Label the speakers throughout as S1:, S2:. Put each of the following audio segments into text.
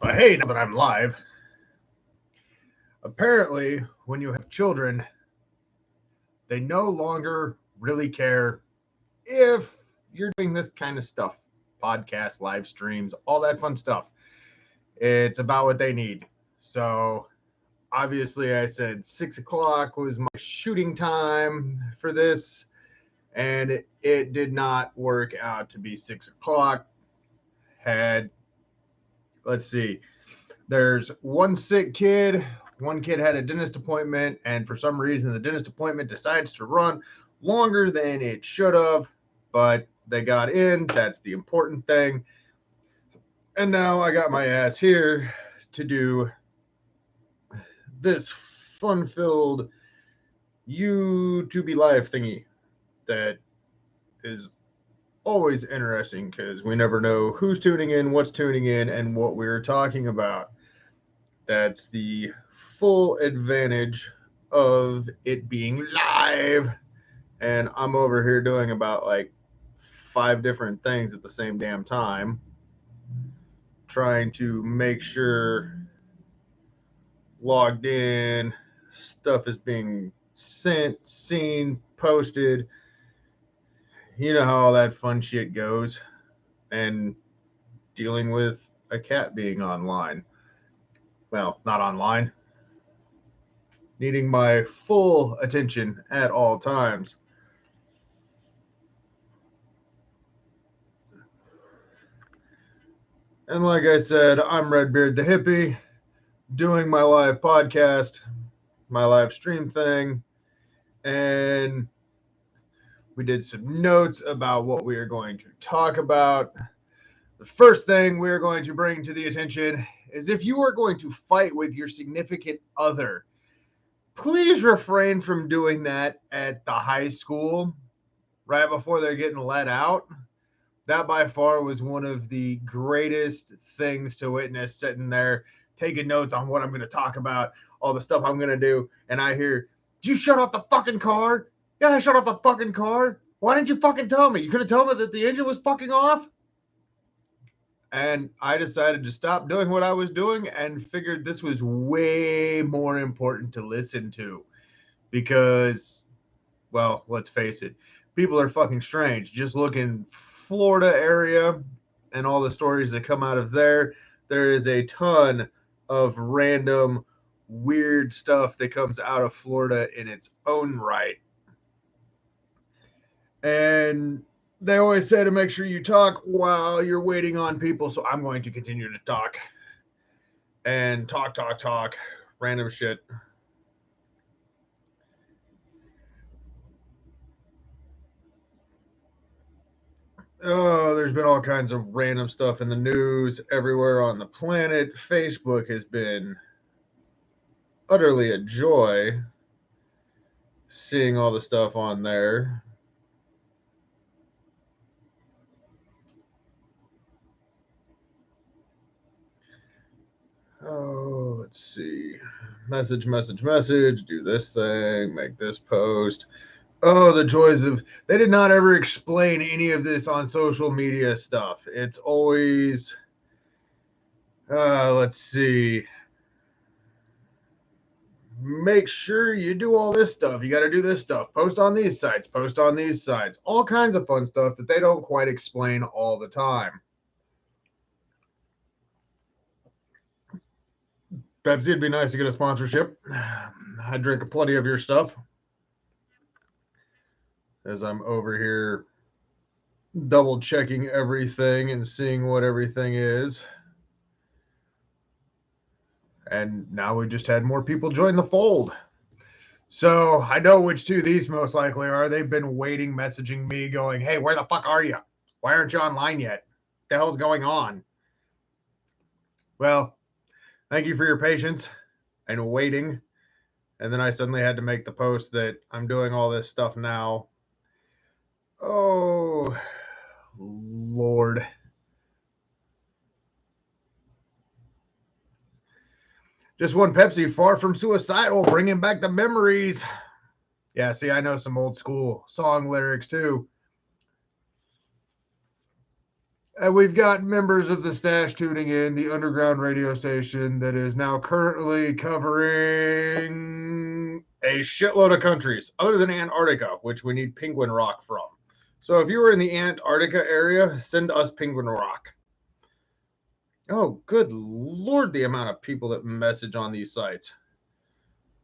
S1: But hey, now that I'm live, apparently when you have children, they no longer really care if you're doing this kind of stuff podcasts, live streams, all that fun stuff. It's about what they need. So obviously, I said 6 o'clock was my shooting time for this, and it did not work out to be 6 o'clock. Had, let's see, there's one sick kid. One kid had a dentist appointment, and for some reason, the dentist appointment decides to run longer than it should have, but they got in. That's the important thing. And now I got my ass here to do this fun filled YouTube live thingy that is always interesting because we never know who's tuning in, what's tuning in, and what we're talking about. That's the full advantage of it being live. And I'm over here doing about like 5 different things at the same damn time, trying to make sure logged in, stuff is being sent, seen, posted. You know how all that fun shit goes. And dealing with a cat being online. Well, not online. Needing my full attention at all times. And like I said, I'm Beard the Hippy, doing my live podcast, my live stream thing, and we did some notes about what we are going to talk about. The first thing we're going to bring to the attention is if you are going to fight with your significant other, please refrain from doing that at the high school right before they're getting let out. That by far was one of the greatest things to witness, sitting there taking notes on what I'm going to talk about, all the stuff I'm going to do. And I hear, did you shut off the fucking car? Yeah, I shut off the fucking car. Why didn't you fucking tell me? You could have told me that the engine was fucking off. And I decided to stop doing what I was doing and figured this was way more important to listen to because, well, let's face it, people are fucking strange. Just look in Florida area and all the stories that come out of there. There is a ton of random weird stuff that comes out of Florida in its own right. And they always say to make sure you talk while you're waiting on people. So I'm going to continue to talk and talk, random shit. Oh, there's been all kinds of random stuff in the news everywhere on the planet. Facebook has been utterly a joy seeing all the stuff on there. Oh, let's see. Message, do this thing, make this post. Oh, the joys of, they did not ever explain any of this on social media stuff. It's always, let's see. Make sure you do all this stuff. You got to do this stuff. Post on these sites, all kinds of fun stuff that they don't quite explain all the time. Pepsi, it'd be nice to get a sponsorship. I drink plenty of your stuff. As I'm over here double checking everything and seeing what everything is. And now we just had more people join the fold. So I know which two these most likely are. They've been waiting, messaging me, going, hey, where the fuck are you? Why aren't you online yet? What the hell's going on? Well, thank you for your patience and waiting. And then I suddenly had to make the post that I'm doing all this stuff now. Oh, Lord. Just one Pepsi, far from suicidal, bringing back the memories. Yeah, see, I know some old school song lyrics too. And we've got members of the Stash tuning in, the underground radio station that is now currently covering a shitload of countries, other than Antarctica, which we need penguin rock from. So if you were in the Antarctica area, send us penguin rock. Oh, good Lord, the amount of people that message on these sites.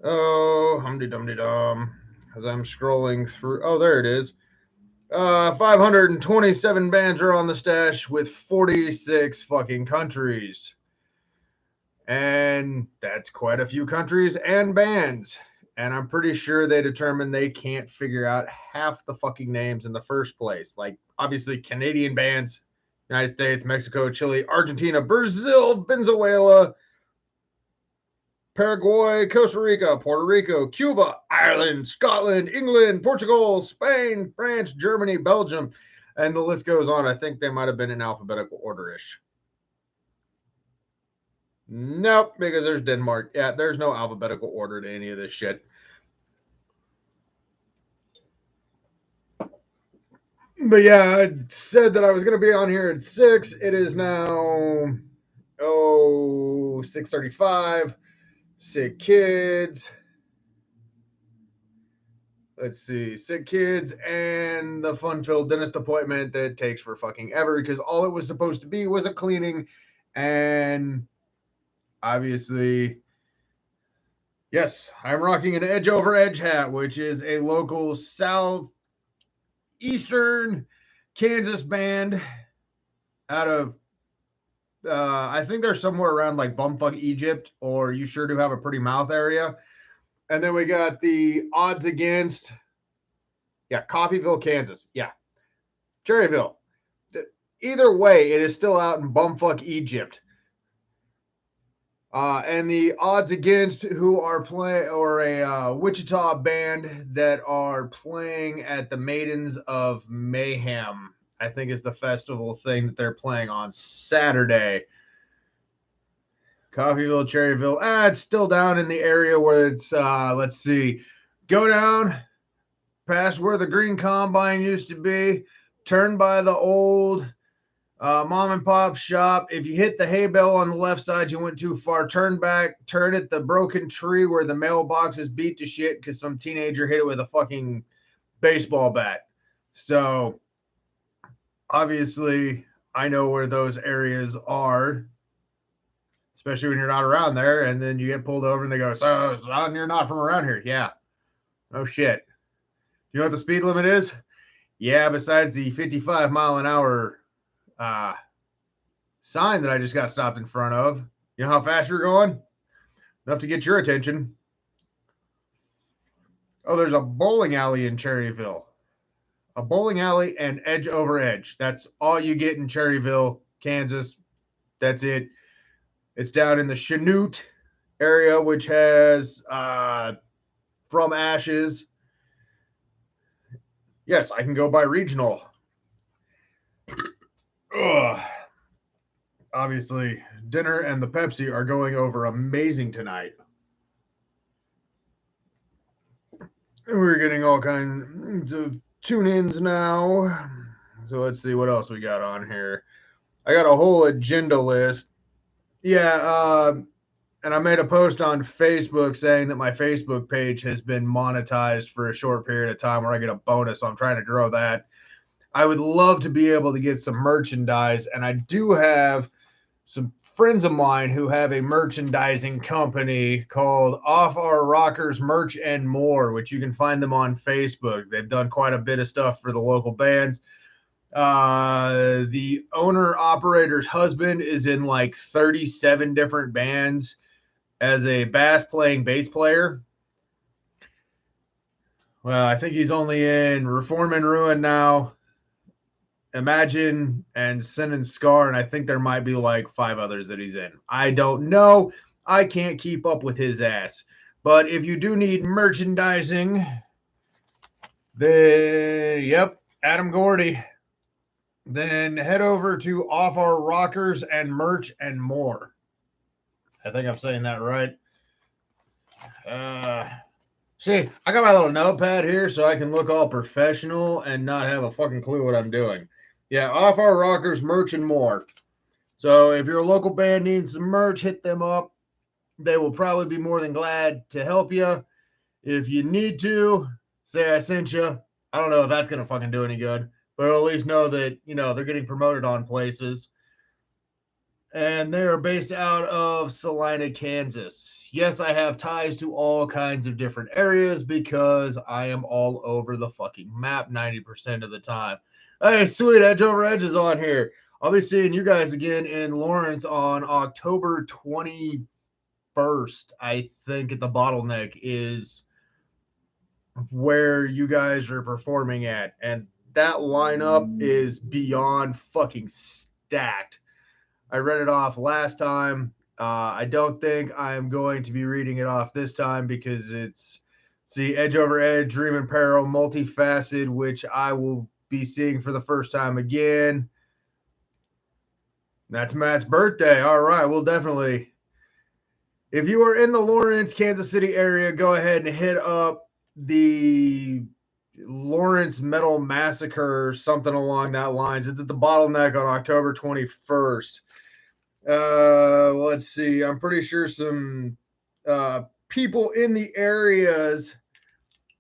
S1: Oh, humdy-dumdy-dum. As I'm scrolling through. Oh, there it is. 527 bands are on the Stash with 46 fucking countries. And that's quite a few countries and bands. And I'm pretty sure they determined they can't figure out half the fucking names in the first place. Like, obviously, Canadian bands, United States, Mexico, Chile, Argentina, Brazil, Venezuela, Paraguay, Costa Rica, Puerto Rico, Cuba, Ireland, Scotland, England, Portugal, Spain, France, Germany, Belgium, and the list goes on. I think they might have been in alphabetical order-ish. Nope, because there's Denmark. Yeah, there's no alphabetical order to any of this shit. But yeah, I said that I was going to be on here at 6. It is now, 6:35. Sick kids. Let's see, sick kids and the fun-filled dentist appointment that takes for fucking ever because all it was supposed to be was a cleaning. And obviously, yes, I'm rocking an Edge Over Edge hat, which is a local southeastern Kansas band out of, I think they're somewhere around like Bumfuck, Egypt, or You Sure Do Have a Pretty Mouth area. And then we got the odds against, Coffeyville, Kansas. Yeah, Cherryville. Either way, it is still out in bumfuck Egypt. And the odds against who are playing, or a Wichita band that are playing at the Maidens of Mayhem, I think is the festival thing that they're playing on Saturday. Coffeyville, Cherryville. It's still down in the area where it's, let's see, go down past where the Green Combine used to be, turn by the old mom and pop shop. If you hit the hay bale on the left side, you went too far. Turn back, turn at the broken tree where the mailbox is beat to shit because some teenager hit it with a fucking baseball bat. So obviously, I know where those areas are, especially when you're not around there. And then you get pulled over and they go, "So, son, you're not from around here." Yeah. Oh, shit. You know what the speed limit is? Yeah, besides the 55 mile an hour sign that I just got stopped in front of. You know how fast you're going? Enough to get your attention. Oh, there's a bowling alley in Cherryville. A bowling alley and Edge Over Edge. That's all you get in Cherryville, Kansas. That's it. It's down in the Chanute area, which has From Ashes. Yes, I can go by regional. Ugh. Obviously, dinner and the Pepsi are going over amazing tonight. We're getting all kinds of tune-ins now. So let's see what else we got on here. I got a whole agenda list. Yeah, and I made a post on Facebook saying that my Facebook page has been monetized for a short period of time where I get a bonus. So I'm trying to grow that. I would love to be able to get some merchandise, and I do have some friends of mine who have a merchandising company called Off Our Rockers Merch and More, which you can find them on Facebook. They've done quite a bit of stuff for the local bands. The owner operator's husband is in like 37 different bands as a bass playing bass player. Well, I think he's only in Reform and Ruin now, Imagine, and Sin and Scar, and I think there might be like 5 others that he's in. I don't know. I can't keep up with his ass. But if you do need merchandising, then, yep, Adam Gordy. Then head over to Off Our Rockers and Merch and More. I think I'm saying that right. See, I got my little notepad here so I can look all professional and not have a fucking clue what I'm doing. Yeah, Off Our Rockers merch and more. So if your local band needs some merch, hit them up. They will probably be more than glad to help you. If you need to, say I sent you. I don't know if that's going to fucking do any good, but at least know that, they're getting promoted on places. And they are based out of Salina, Kansas. Yes, I have ties to all kinds of different areas because I am all over the fucking map 90% of the time. Hey, sweet, Edge Over Edge is on here. I'll be seeing you guys again in Lawrence on October 21st, I think, at the Bottleneck is where you guys are performing at. And that lineup is beyond fucking stacked. I read it off last time. I don't think I'm going to be reading it off this time because it's Edge Over Edge, Dream and Peril, Multifaceted, which I will be seeing for the first time again. That's Matt's birthday. All right, we'll definitely. If you are in the Lawrence, Kansas City area, go ahead and hit up the Lawrence Metal Massacre, something along that lines. It's at the Bottleneck on October 21st. Let's see. I'm pretty sure some people in the areas,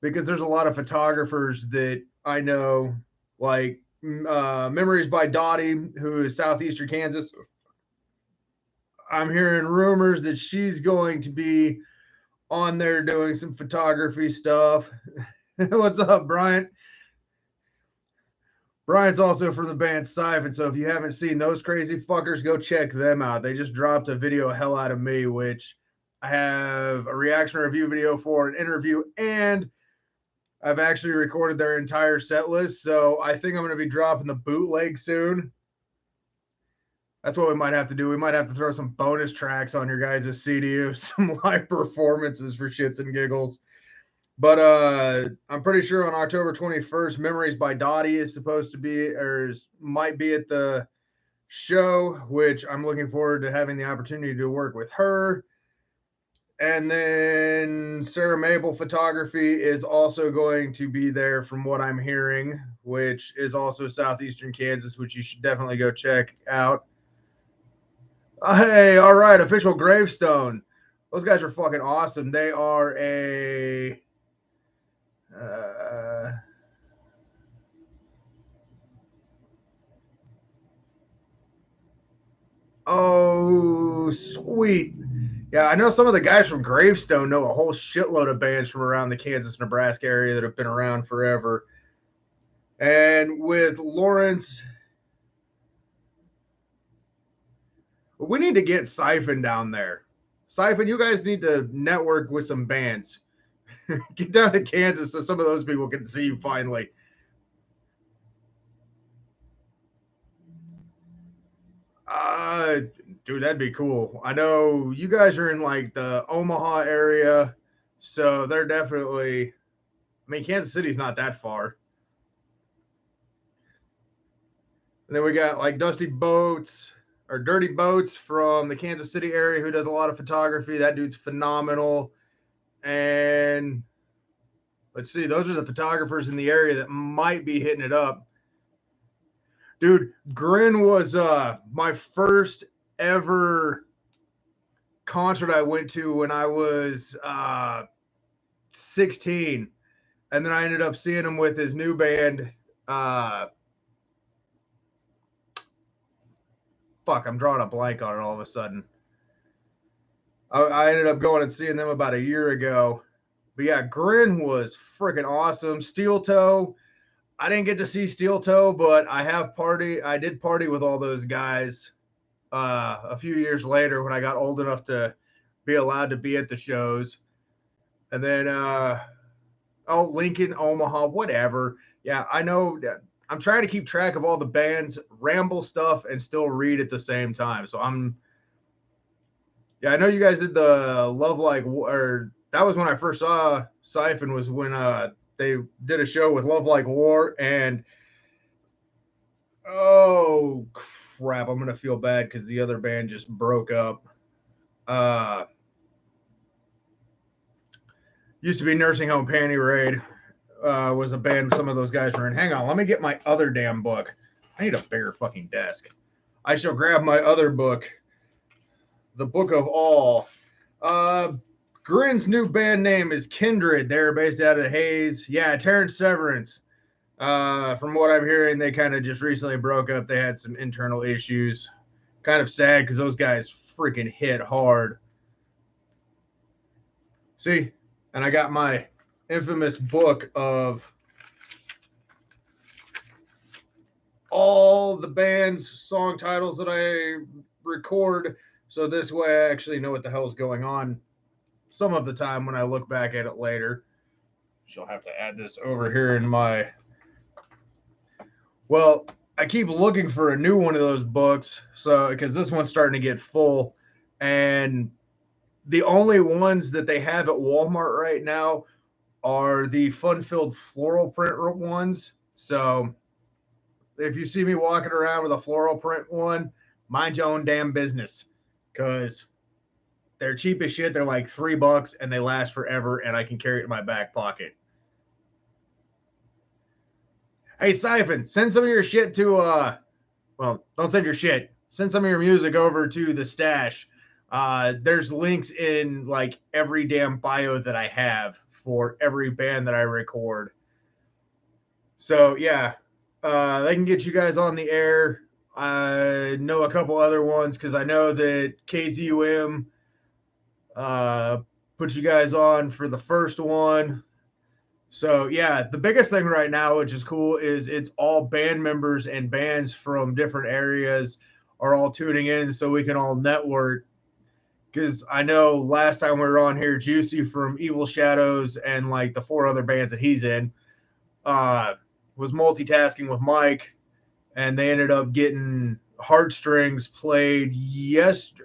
S1: because there's a lot of photographers that I know, like Memories by Dottie, who is southeastern Kansas. I'm hearing rumors that she's going to be on there doing some photography stuff. What's up, Bryant? Brian's also from the band Siphon, so if you haven't seen those crazy fuckers, go check them out. They just dropped a video, Hell Out of Me, which I have a reaction review video for, an interview, and I've actually recorded their entire set list, so I think I'm going to be dropping the bootleg soon. That's what we might have to do. We might have to throw some bonus tracks on your guys' CD of some live performances for shits and giggles. But I'm pretty sure on October 21st, Memories by Dottie is supposed to be, or might be at the show, which I'm looking forward to having the opportunity to work with her. And then Sarah Mabel Photography is also going to be there from what I'm hearing, which is also southeastern Kansas, which you should definitely go check out. Hey, all right, Official Gravestone. Those guys are fucking awesome. They are a... oh, sweet. Yeah, I know some of the guys from Gravestone know a whole shitload of bands from around the Kansas, Nebraska area that have been around forever. And with Lawrence, we need to get Siphon down there. Siphon, you guys need to network with some bands. Get down to Kansas so some of those people can see you finally. Dude, that'd be cool. I know you guys are in like the Omaha area, so they're definitely. I mean, Kansas City's not that far. And then we got like Dirty Boats from the Kansas City area who does a lot of photography. That dude's phenomenal. And let's see, those are the photographers in the area that might be hitting it up. Dude, Grin was my first ever concert I went to when I was 16. And then I ended up seeing him with his new band. Fuck, I'm drawing a blank on it all of a sudden. I ended up going and seeing them about a year ago. But yeah, Grin was freaking awesome. Steel Toe. I didn't get to see Steel Toe, but I did party with all those guys a few years later when I got old enough to be allowed to be at the shows. And then Lincoln, Omaha, whatever. Yeah, I know that I'm trying to keep track of all the bands, ramble stuff, and still read at the same time. So I know you guys did the Love Like, or that was when I first saw Siphon, was when they did a show with Love Like War, and oh crap, I'm gonna feel bad because the other band just broke up. Used to be Nursing Home Panty Raid. Was a band some of those guys were in. Hang on, let me get my other damn book. I need a bigger fucking desk. I shall grab my other book, The Book of All. Grin's new band name is Kindred. They're based out of Hayes. Yeah, Terrence Severance. From what I'm hearing, they kind of just recently broke up. They had some internal issues. Kind of sad because those guys freaking hit hard. See, and I got my infamous book of all the band's song titles that I record. So this way I actually know what the hell's going on some of the time when I look back at it later. She'll have to add this over here in my... Well, I keep looking for a new one of those books, so because this one's starting to get full, and the only ones that they have at Walmart right now are the fun-filled floral print ones. So if you see me walking around with a floral print one, mind your own damn business, because they're cheap as shit. They're like $3 and they last forever, and I can carry it in my back pocket. Hey, Siphon, send some of your shit to, well, don't send your shit. Send some of your music over to the stash. There's links in like every damn bio that I have for every band that I record. So, yeah, they can get you guys on the air. I know a couple other ones because I know that KZUM put you guys on for the first one. So, yeah, the biggest thing right now, which is cool, is it's all band members and bands from different areas are all tuning in so we can all network. Because I know last time we were on here, Juicy from Evil Shadows and like the 4 other bands that he's in was multitasking with Mike, and they ended up getting Heartstrings played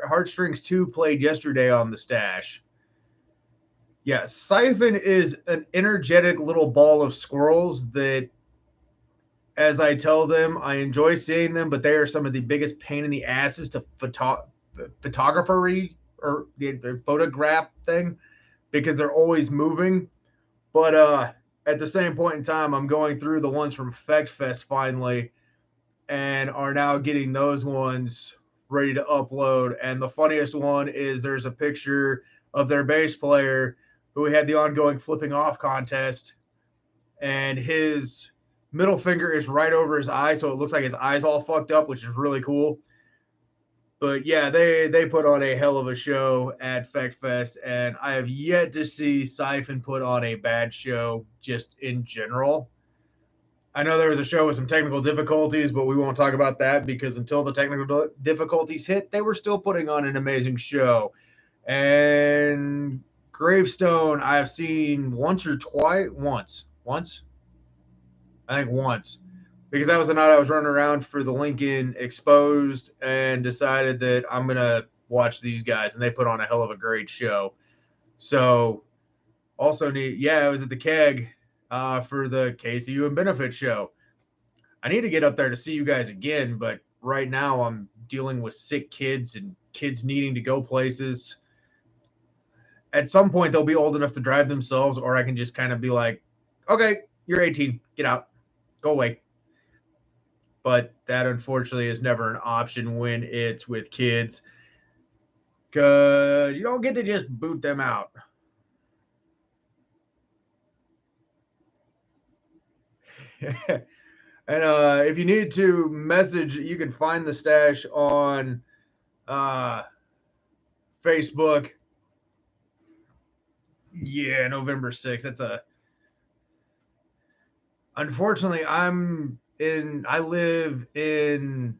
S1: Heartstrings 2 played yesterday on the stash. Yeah, Siphon is an energetic little ball of squirrels that, as I tell them, I enjoy seeing them, but they are some of the biggest pain in the asses to photography or the photograph thing because they're always moving. But at the same point in time, I'm going through the ones from Effect Fest finally and are now getting those ones ready to upload. And the funniest one is there's a picture of their bass player who had the ongoing flipping off contest, and his middle finger is right over his eye, so it looks like his eye's all fucked up, which is really cool. But yeah, they put on a hell of a show at FeckFest, and I have yet to see Siphon put on a bad show just in general. I know there was a show with some technical difficulties, but we won't talk about that because until the technical difficulties hit, they were still putting on an amazing show. And Gravestone, I've seen once or twice. Once? I think once. Because that was the night I was running around for the Lincoln Exposed and decided that I'm going to watch these guys. And they put on a hell of a great show. So, also it was at the Keg for the KCU and Benefit show. I need to get up there to see you guys again, but right now I'm dealing with sick kids and kids needing to go places. At some point, they'll be old enough to drive themselves, or I can just kind of be like, okay, you're 18. Get out. Go away. But that, unfortunately, is never an option when it's with kids because you don't get to just boot them out. And if you need to message, you can find the stash on Facebook. Yeah, November 6th. Unfortunately, I live in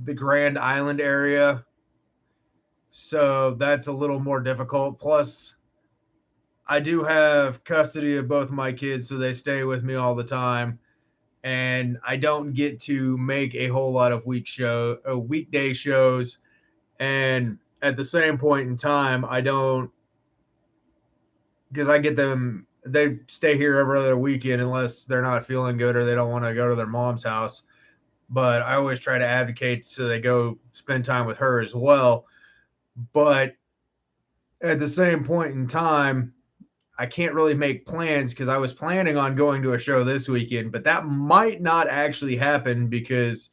S1: the Grand Island area, so that's a little more difficult. Plus, I do have custody of both my kids, so they stay with me all the time, and I don't get to make a whole lot of weekday shows, and at the same point in time, I don't, because I get them, they stay here every other weekend unless they're not feeling good or they don't want to go to their mom's house. But I always try to advocate so they go spend time with her as well. But at the same point in time, I can't really make plans because I was planning on going to a show this weekend, but that might not actually happen because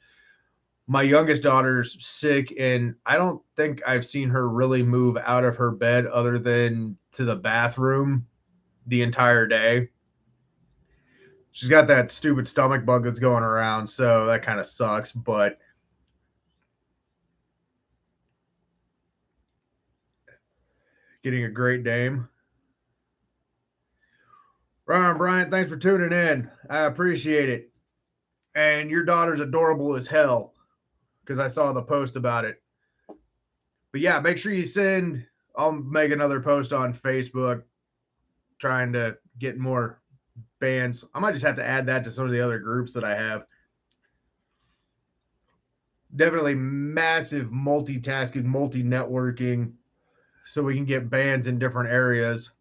S1: my youngest daughter's sick, and I don't think I've seen her really move out of her bed other than to the bathroom the entire day. She's got that stupid stomach bug that's going around, so that kind of sucks, but getting a great dame. Ryan Bryant, thanks for tuning in. I appreciate it. And your daughter's adorable as hell because I saw the post about it. But yeah, make sure you send. I'll make another post on Facebook trying to get more bands. I might just have to add that to some of the other groups that I have. Definitely massive multitasking, multi-networking, so we can get bands in different areas.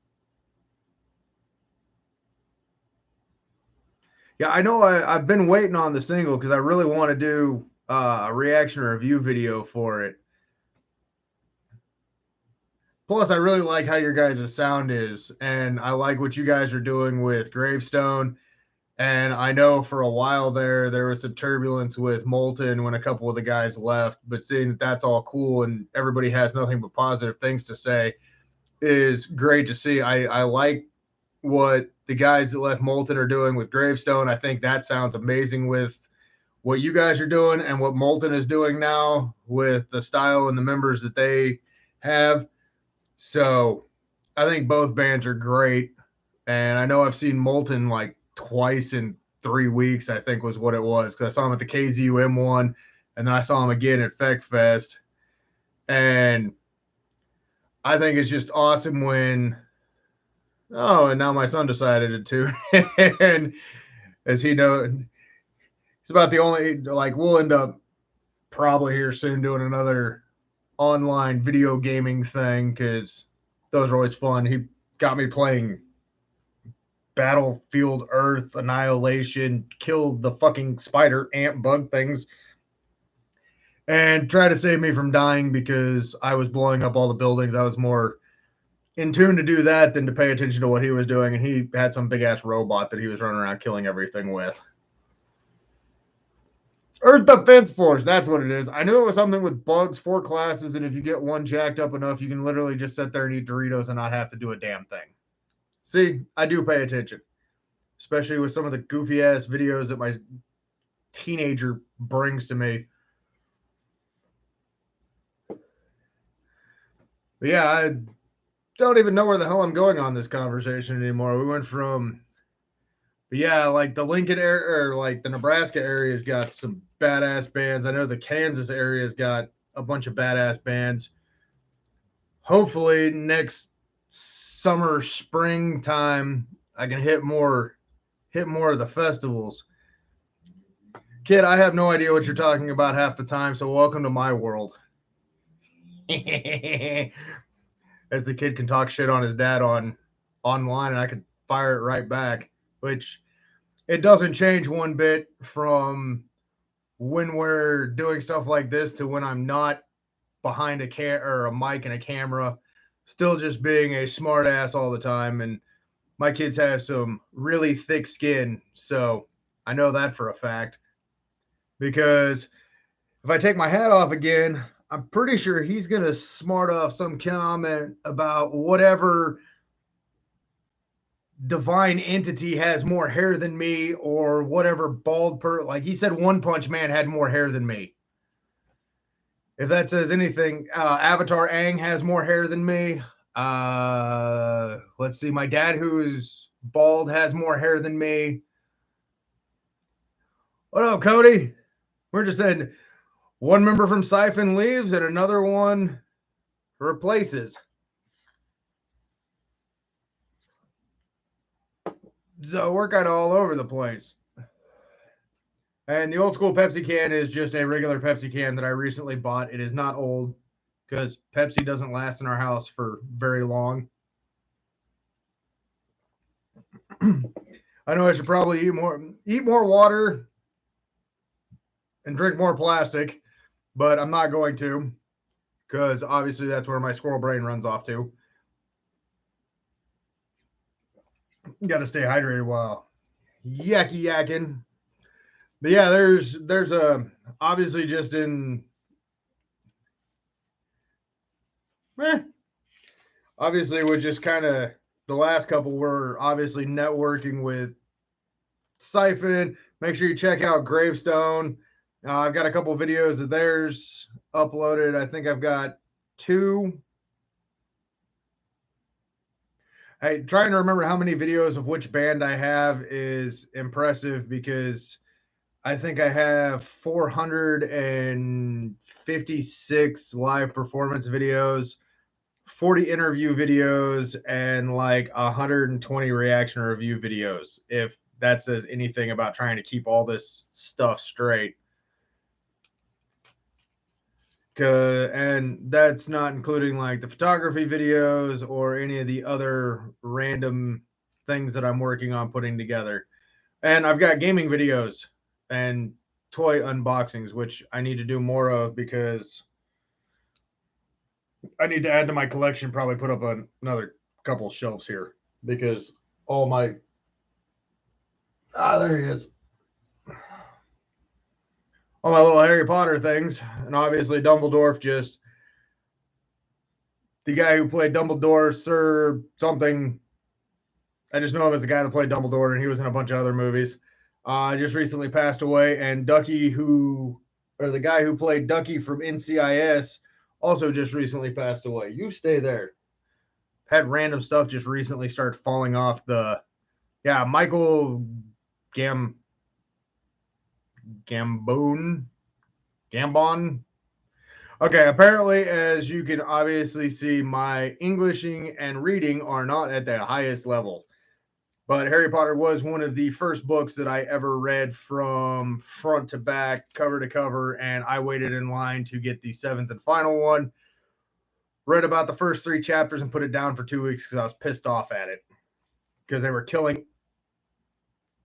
S1: Yeah, I know I've been waiting on the single because I really want to do a reaction or review video for it. Plus, I really like how your guys' sound is, and I like what you guys are doing with Gravestone. And I know for a while there was some turbulence with Molten when a couple of the guys left, but seeing that that's all cool and everybody has nothing but positive things to say is great to see. I like what the guys that left Molten are doing with Gravestone. I think that sounds amazing with what you guys are doing and what Molten is doing now with the style and the members that they have. So I think both bands are great. And I know I've seen Molten like twice in 3 weeks, I think was what it was. Because I saw him at the KZUM one, and then I saw him again at Feck Fest. And I think it's just awesome when, oh, and now my son decided to tune. And as he knows, it's about the only, like, we'll end up probably here soon doing another online video gaming thing because those are always fun. He got me playing Battlefield Earth Annihilation, killed the fucking spider ant bug things, and try to save me from dying because I was blowing up all the buildings. I was more in tune to do that than to pay attention to what he was doing, and he had some big ass robot that he was running around killing everything with. Earth Defense Force, that's what it is. I knew it was something with bugs, 4 classes, and if you get one jacked up enough, you can literally just sit there and eat Doritos and not have to do a damn thing. See, I do pay attention, especially with some of the goofy ass videos that my teenager brings to me. But yeah, I don't even know where the hell I'm going on this conversation anymore. We went from, but yeah, like the Lincoln area or like the Nebraska area's got some badass bands. I know the Kansas area's got a bunch of badass bands. Hopefully next summer, springtime, I can hit more of the festivals. Kid, I have no idea what you're talking about half the time, so welcome to my world. As the kid can talk shit on his dad online and I could fire it right back, which it doesn't change one bit from when we're doing stuff like this to when I'm not behind a mic and a camera, still just being a smart ass all the time. And my kids have some really thick skin, so I know that for a fact. Because if I take my hat off again, I'm pretty sure he's going to smart off some comment about whatever divine entity has more hair than me or whatever like he said One Punch Man had more hair than me. If that says anything, Avatar Aang has more hair than me. Let's see, my dad who's bald has more hair than me. What up, Cody? We're just saying one member from Siphon leaves and another one replaces. So we're kind of all over the place. And the old school Pepsi can is just a regular Pepsi can that I recently bought. It is not old because Pepsi doesn't last in our house for very long. I know I should probably eat more water and drink more plastic, but I'm not going to because obviously that's where my squirrel brain runs off to. Got to stay hydrated while yakking. But yeah, there's a obviously just in obviously with just kind of the last couple were obviously networking with Siphon. Make sure you check out Gravestone. I've got a couple videos of theirs uploaded. I think I've got two. Hey, trying to remember how many videos of which band I have is impressive because I think I have 456 live performance videos, 40 interview videos, and like 120 reaction review videos. If that says anything about trying to keep all this stuff straight. And that's not including like the photography videos or any of the other random things that I'm working on putting together. And I've got gaming videos and toy unboxings, which I need to do more of because I need to add to my collection. Probably put up another couple shelves here because all my there he is. All my little Harry Potter things, and obviously Dumbledore, just the guy who played Dumbledore, Sir something. I just know him as the guy that played Dumbledore, and he was in a bunch of other movies. Just recently passed away, and Ducky, or the guy who played Ducky from NCIS, also just recently passed away. You stay there. Had random stuff just recently start falling off the. Yeah, Michael Gambon. Okay, apparently, as you can obviously see, my Englishing and reading are not at the highest level. But Harry Potter was one of the first books that I ever read from front to back, cover to cover, and I waited in line to get the seventh and final one. Read about the first 3 chapters and put it down for 2 weeks because I was pissed off at it. Because they were killing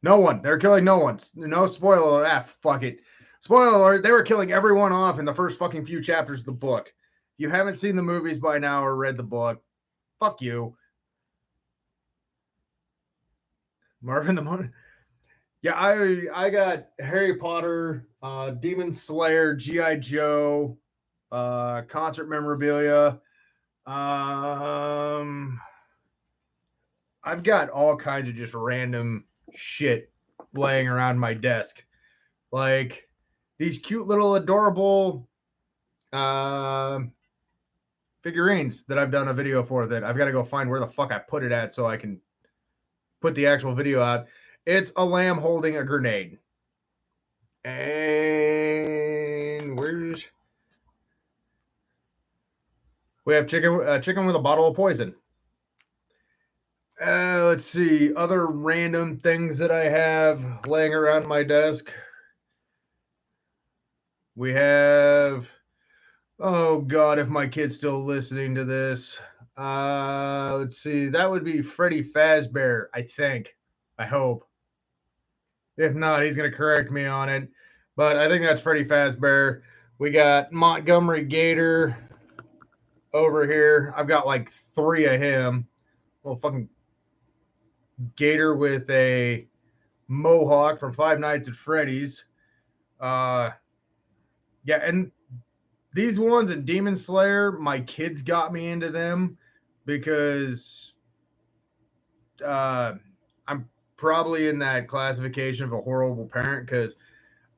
S1: no one. They're killing no one. No spoiler. Fuck it. Spoiler alert, they were killing everyone off in the first fucking few chapters of the book. If you haven't seen the movies by now or read the book, fuck you. Marvin the Moon. Yeah, I got Harry Potter, Demon Slayer, G.I. Joe, concert memorabilia. I've got all kinds of just random shit laying around my desk. Like these cute little adorable figurines that I've done a video for that I've got to go find where the fuck I put it at so I can put the actual video out. It's a lamb holding a grenade. And we have chicken with a bottle of poison. Let's see, other random things that I have laying around my desk. We have, oh God, if my kid's still listening to this. Let's see, that would be Freddy Fazbear, I think. I hope. If not, he's going to correct me on it. But I think that's Freddy Fazbear. We got Montgomery Gator over here. I've got like 3 of him. Little fucking Gator with a mohawk from Five Nights at Freddy's. Yeah, and these ones in Demon Slayer, my kids got me into them because I'm probably in that classification of a horrible parent because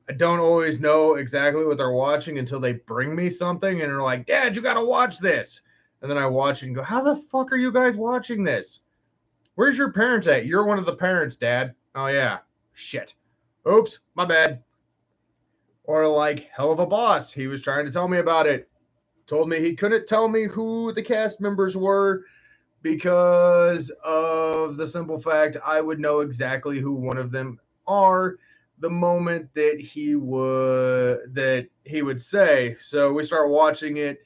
S1: I don't always know exactly what they're watching until they bring me something and they're like, Dad, you got to watch this. And then I watch it and go, how the fuck are you guys watching this? Where's your parents at? You're one of the parents, Dad. Oh, yeah. Shit. Oops, my bad. Or like Hell of a Boss. He was trying to tell me about it. Told me he couldn't tell me who the cast members were because of the simple fact I would know exactly who one of them are the moment that he would say. So we start watching it.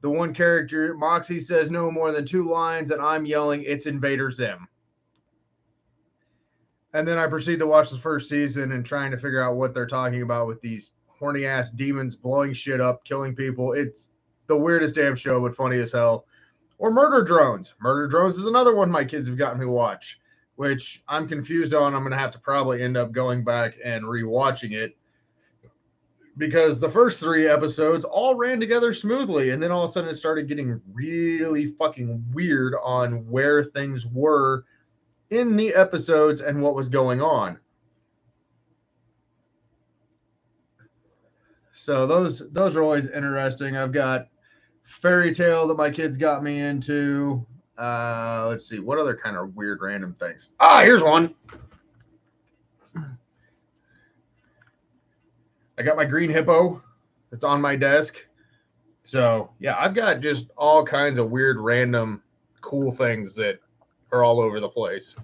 S1: The one character, Moxie, says no more than 2 lines, and I'm yelling, it's Invader Zim. And then I proceed to watch the first season and trying to figure out what they're talking about with these horny ass demons blowing shit up, killing people. It's the weirdest damn show, but funny as hell. Or Murder Drones. Murder Drones is another one my kids have gotten me to watch, which I'm confused on. I'm going to have to probably end up going back and rewatching it because the first 3 episodes all ran together smoothly, and then all of a sudden it started getting really fucking weird on where things were in the episodes and what was going on. So those are always interesting. I've got Fairy Tale that my kids got me into. Let's see, what other kind of weird random things? Here's one. I got my green hippo that's on my desk. So yeah, I've got just all kinds of weird, random, cool things that are all over the place.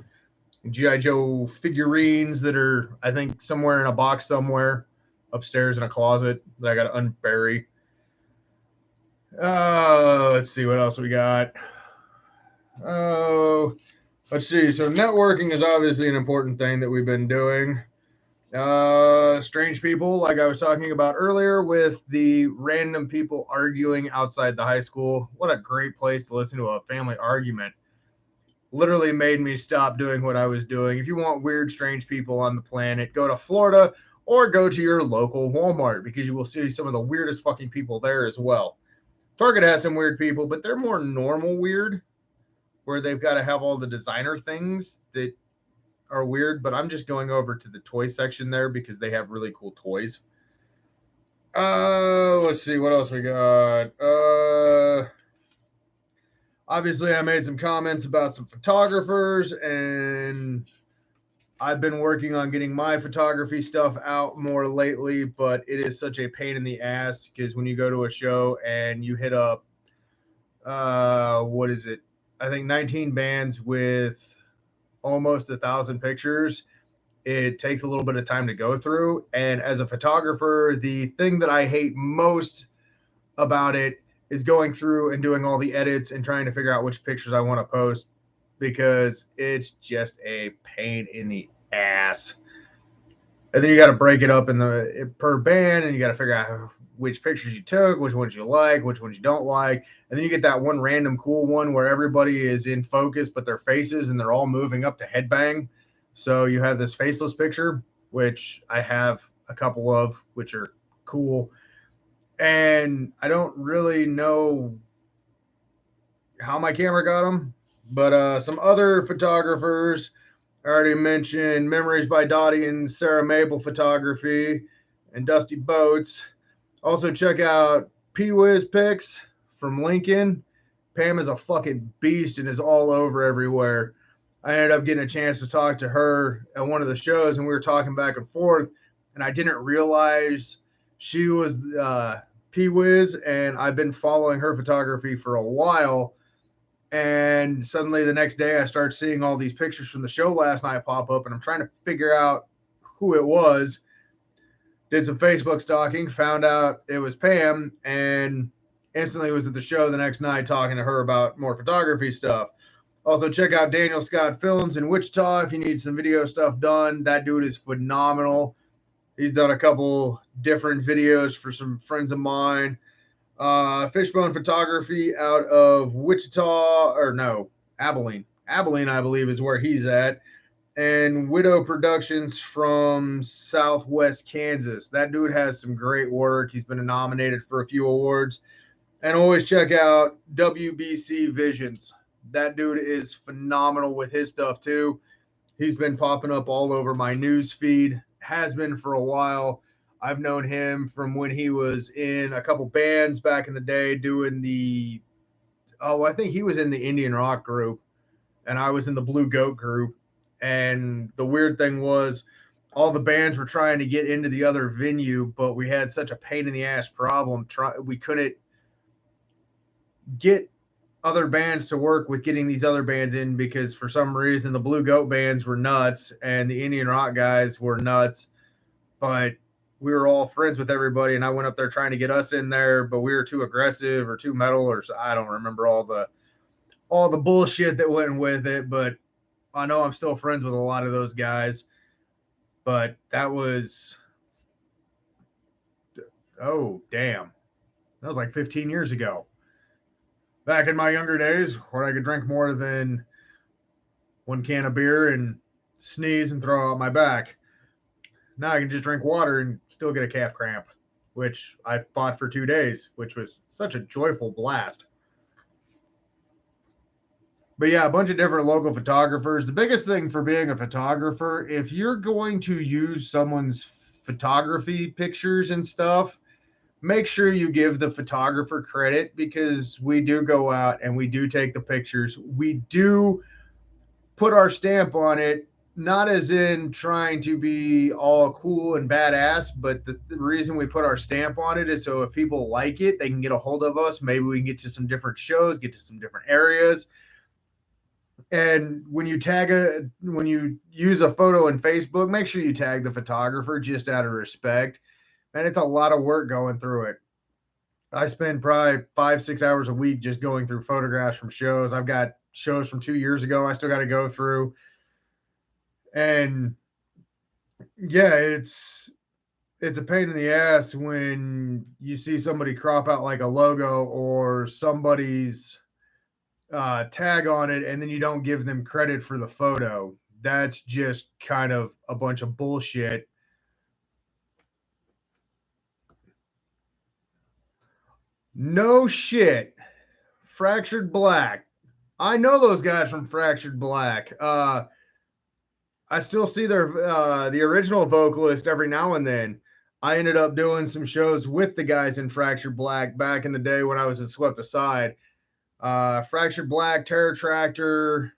S1: G.I. Joe figurines that are, I think, somewhere in a box somewhere upstairs in a closet that I got to unbury. Let's see what else we got. Let's see. So networking is obviously an important thing that we've been doing. Strange people, like I was talking about earlier with the random people arguing outside the high school. What a great place to listen to a family argument. Literally made me stop doing what I was doing. If you want weird, strange people on the planet, go to Florida or go to your local Walmart because you will see some of the weirdest fucking people there as well. Target has some weird people, but they're more normal weird, where they've got to have all the designer things that are weird, but I'm just going over to the toy section there because they have really cool toys. Let's see what else we got. Obviously I made some comments about some photographers, and I've been working on getting my photography stuff out more lately, but it is such a pain in the ass because when you go to a show and you hit up, what is it? I think 19 bands with almost 1,000 pictures. It takes a little bit of time to go through. And as a photographer, the thing that I hate most about it is going through and doing all the edits and trying to figure out which pictures I want to post because it's just a pain in the ass. And then you got to break it up in the per band, and you got to figure out which pictures you took, which ones you like, which ones you don't like. And then you get that one random cool one where everybody is in focus, but their faces and they're all moving up to headbang. So you have this faceless picture, which I have a couple of, which are cool. And I don't really know how my camera got them, but some other photographers I already mentioned Memories by Dottie and Sarah Mabel Photography and Dusty Boats. Also check out P-Wiz Pics from Lincoln. Pam is a fucking beast and is all over everywhere. I ended up getting a chance to talk to her at one of the shows, and we were talking back and forth, and I didn't realize she was P-Wiz, and I've been following her photography for a while. And suddenly the next day I start seeing all these pictures from the show last night pop up, and I'm trying to figure out who it was. Did some Facebook stalking, found out it was Pam, and instantly was at the show the next night talking to her about more photography stuff. Also, check out Daniel Scott Films in Wichita if you need some video stuff done. That dude is phenomenal. He's done a couple different videos for some friends of mine. Fishbone Photography out of Wichita, or no, Abilene. Abilene, I believe, is where he's at. And Widow Productions from Southwest Kansas. That dude has some great work. He's been nominated for a few awards. And always check out WBC Visions. That dude is phenomenal with his stuff too. He's been popping up all over my news feed. Has been for a while. I've known him from when he was in a couple bands back in the day doing I think he was in the Indian Rock group and I was in the Blue Goat group. And the weird thing was all the bands were trying to get into the other venue, but we had such a pain in the ass problem. We couldn't get other bands to work with getting these other bands in because for some reason the Blue Goat bands were nuts and the Indian Rock guys were nuts. But we were all friends with everybody, and I went up there trying to get us in there, but we were too aggressive or too metal, or I don't remember all the bullshit that went with it. But I know I'm still friends with a lot of those guys. But that was, oh damn, that was like 15 years ago. Back in my younger days, where I could drink more than one can of beer and sneeze and throw out my back. Now I can just drink water and still get a calf cramp, which I fought for 2 days, which was such a joyful blast. But yeah, a bunch of different local photographers. The biggest thing for being a photographer, if you're going to use someone's photography pictures and stuff, make sure you give the photographer credit, because we do go out and we do take the pictures. We do put our stamp on it, not as in trying to be all cool and badass, but the reason we put our stamp on it is so if people like it, they can get a hold of us. Maybe we can get to some different shows, get to some different areas. And when you use a photo in Facebook, make sure you tag the photographer just out of respect. And it's a lot of work going through it. I spend probably 5-6 hours a week just going through photographs from shows. I've got shows from 2 years ago I still got to go through. And yeah, it's a pain in the ass when you see somebody crop out like a logo or somebody's tag on it, and then you don't give them credit for the photo. That's just kind of a bunch of bullshit. No shit. Fractured Black. I know those guys from Fractured Black. I still see their the original vocalist every now and then. I ended up doing some shows with the guys in Fractured Black back in the day when I was at Swept Aside. Fractured Black, Terror Tractor.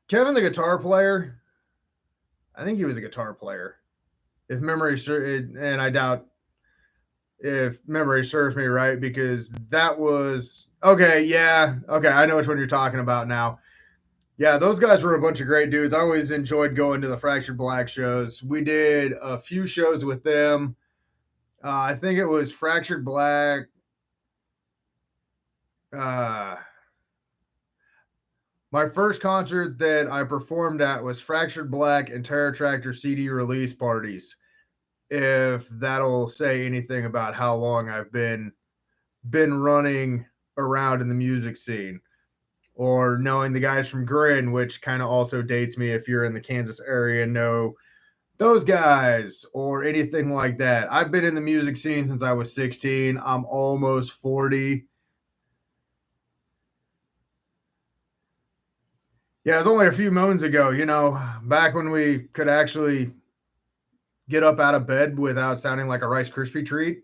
S1: Kevin, the guitar player. I think he was a guitar player. If memory serves, and I doubt if memory serves me right, because that was okay. Yeah, okay. I know which one you're talking about now. Yeah, those guys were a bunch of great dudes. I always enjoyed going to the Fractured Black shows. We did a few shows with them. I think it was Fractured Black. My first concert that I performed at was Fractured Black and Terror Tractor CD release parties. If that'll say anything about how long I've been running around in the music scene, or knowing the guys from Grin, which kind of also dates me if you're in the Kansas area, know those guys or anything like that. I've been in the music scene since I was 16. I'm almost 40. Yeah, it was only a few moons ago, back when we could actually get up out of bed without sounding like a Rice Krispie treat.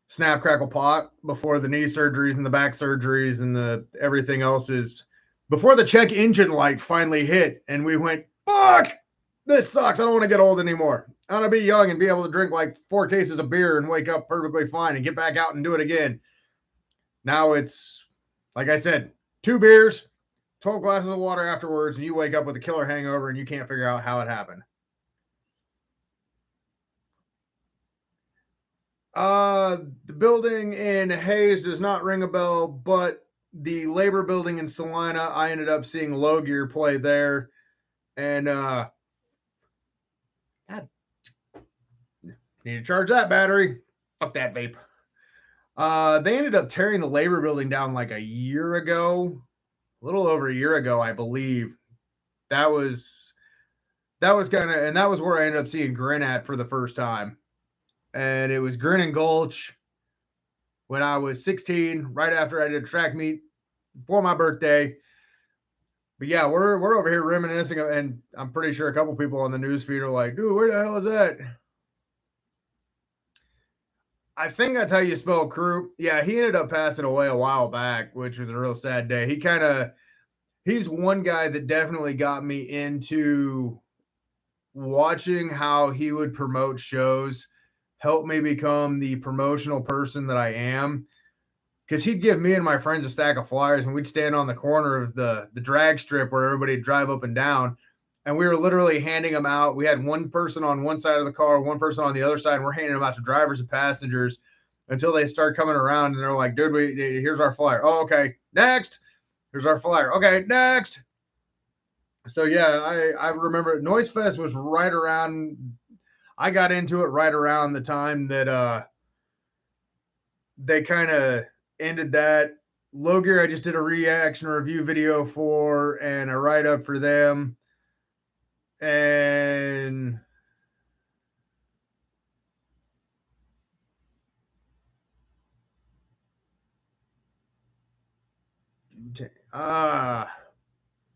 S1: Snap, crackle, pop, before the knee surgeries and the back surgeries and the everything else is before the check engine light finally hit and we went, fuck, this sucks. I don't want to get old anymore. I want to be young and be able to drink like 4 cases of beer and wake up perfectly fine and get back out and do it again. Now it's, like I said, 2 beers, 12 glasses of water afterwards, and you wake up with a killer hangover and you can't figure out how it happened. The building in Hayes does not ring a bell, but the Labor building in Salina, I ended up seeing Low Gear play there. And God, need to charge that battery. Fuck that vape. They ended up tearing the Labor building down like a year ago, a little over a year ago, I believe. That was kind of, and that was where I ended up seeing Grin at for the first time. And it was Grin and Gulch when I was 16, right after I did track meet for my birthday. But yeah, we're over here reminiscing, and I'm pretty sure a couple people on the news feed are like, dude, where the hell is that? I think that's how you spell Crew. Yeah, he ended up passing away a while back, which was a real sad day. He's one guy that definitely got me into watching how he would promote shows, help me become the promotional person that I am. Because he'd give me and my friends a stack of flyers, and we'd stand on the corner of the drag strip where everybody'd drive up and down, and we were literally handing them out. We had one person on one side of the car, one person on the other side, and we're handing them out to drivers and passengers until they start coming around, and they're like, dude, here's our flyer. Oh, okay, next. Here's our flyer. Okay, next. So yeah, I remember Noise Fest was right around, I got into it right around the time that they kind of ended that. Low Gear, I just did a reaction review video for and a write up for them. And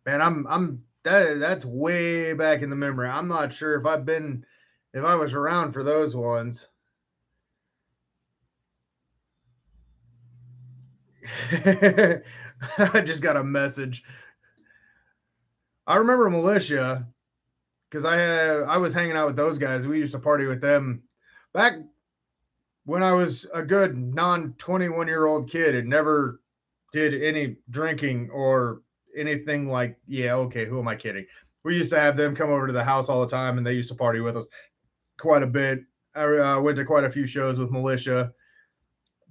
S1: man, that's way back in the memory. I'm not sure if I was around for those ones. I just got a message. I remember Militia because I was hanging out with those guys. We used to party with them back when I was a good non-21-year-old kid and never did any drinking or anything like, yeah, okay, who am I kidding? We used to have them come over to the house all the time and they used to party with us quite a bit. I went to quite a few shows with Militia,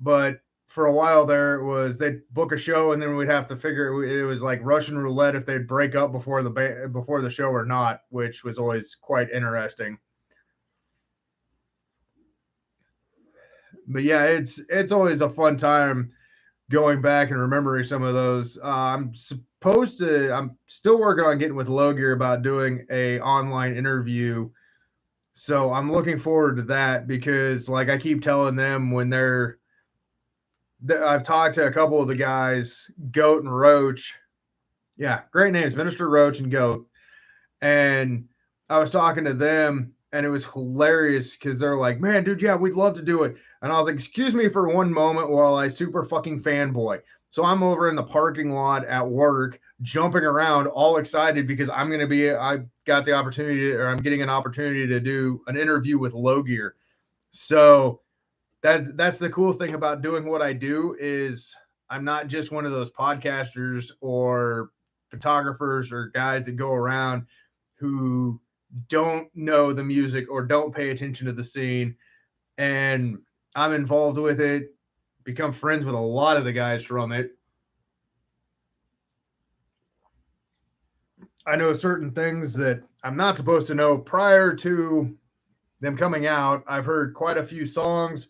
S1: but for a while there, it was they'd book a show and then we'd have to figure it was like Russian roulette if they'd break up before the show or not, which was always quite interesting. But yeah, it's always a fun time going back and remembering some of those. I'm still working on getting with Low Gear about doing a online interview. So I'm looking forward to that because like I keep telling them when I've talked to a couple of the guys, Goat and Roach. Yeah, great names, Minister Roach and Goat. And I was talking to them and it was hilarious because they're like, man, dude, yeah, we'd love to do it. And I was like, excuse me for one moment while I super fucking fanboy. So I'm over in the parking lot at work, jumping around, all excited because I got the opportunity, or I'm getting an opportunity to do an interview with Low Gear. So that's the cool thing about doing what I do is I'm not just one of those podcasters or photographers or guys that go around who don't know the music or don't pay attention to the scene. And I'm involved with it, become friends with a lot of the guys from it. I know certain things that I'm not supposed to know prior to them coming out. I've heard quite a few songs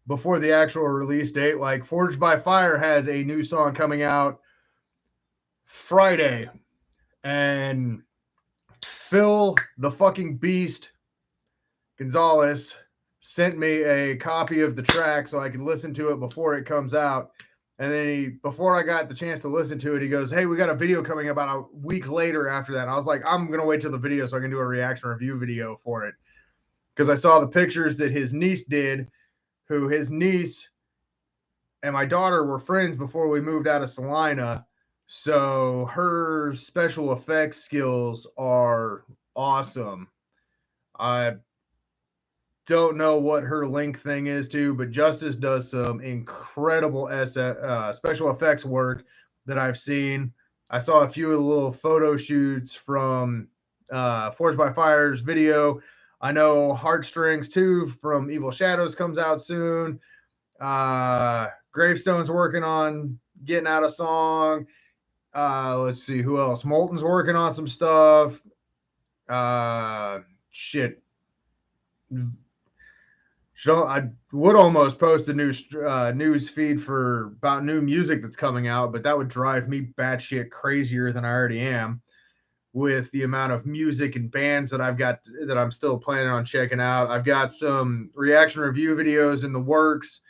S1: before the actual release date. Like Forged by Fire has a new song coming out Friday. And Phil the fucking Beast Gonzalez sent me a copy of the track so I could listen to it before it comes out. And then before I got the chance to listen to it, he goes, hey, we got a video coming about a week later after that. And I was like, I'm going to wait till the video so I can do a reaction review video for it. Because I saw the pictures that his niece did, who his niece and my daughter were friends before we moved out of Salina. So her special effects skills are awesome. I don't know what her link thing is too, but Justice does some incredible special effects work that I've seen. I saw a few of the little photo shoots from Forged by Fire's video. I know Heartstrings 2 from Evil Shadows comes out soon. Gravestone's working on getting out a song. Let's see who else. Molten's working on some stuff. Shit. So I would almost post a news feed for about new music that's coming out, but that would drive me batshit crazier than I already am with the amount of music and bands that I've got that I'm still planning on checking out. I've got some reaction review videos in the works,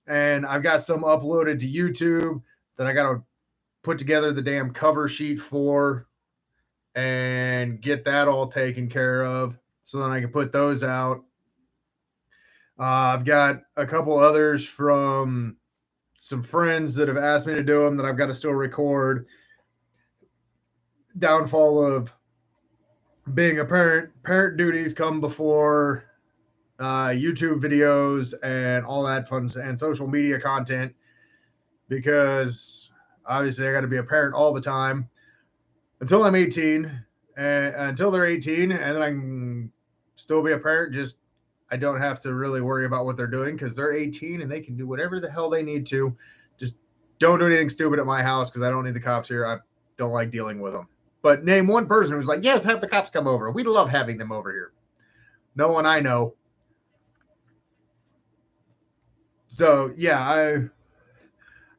S1: and I've got some uploaded to YouTube that I got to put together the damn cover sheet for and get that all taken care of so then I can put those out. I've got a couple others from some friends that have asked me to do them that I've got to still record. Downfall of being a parent. Parent duties come before YouTube videos and all that fun and social media content because obviously I got to be a parent all the time until I'm 18 and until they're 18, and then I can still be a parent. Just I don't have to really worry about what they're doing because they're 18 and they can do whatever the hell they need to. Just don't do anything stupid at my house because I don't need the cops here. I don't like dealing with them. But name one person who's like, yes, have the cops come over. We love having them over here. No one I know. So yeah,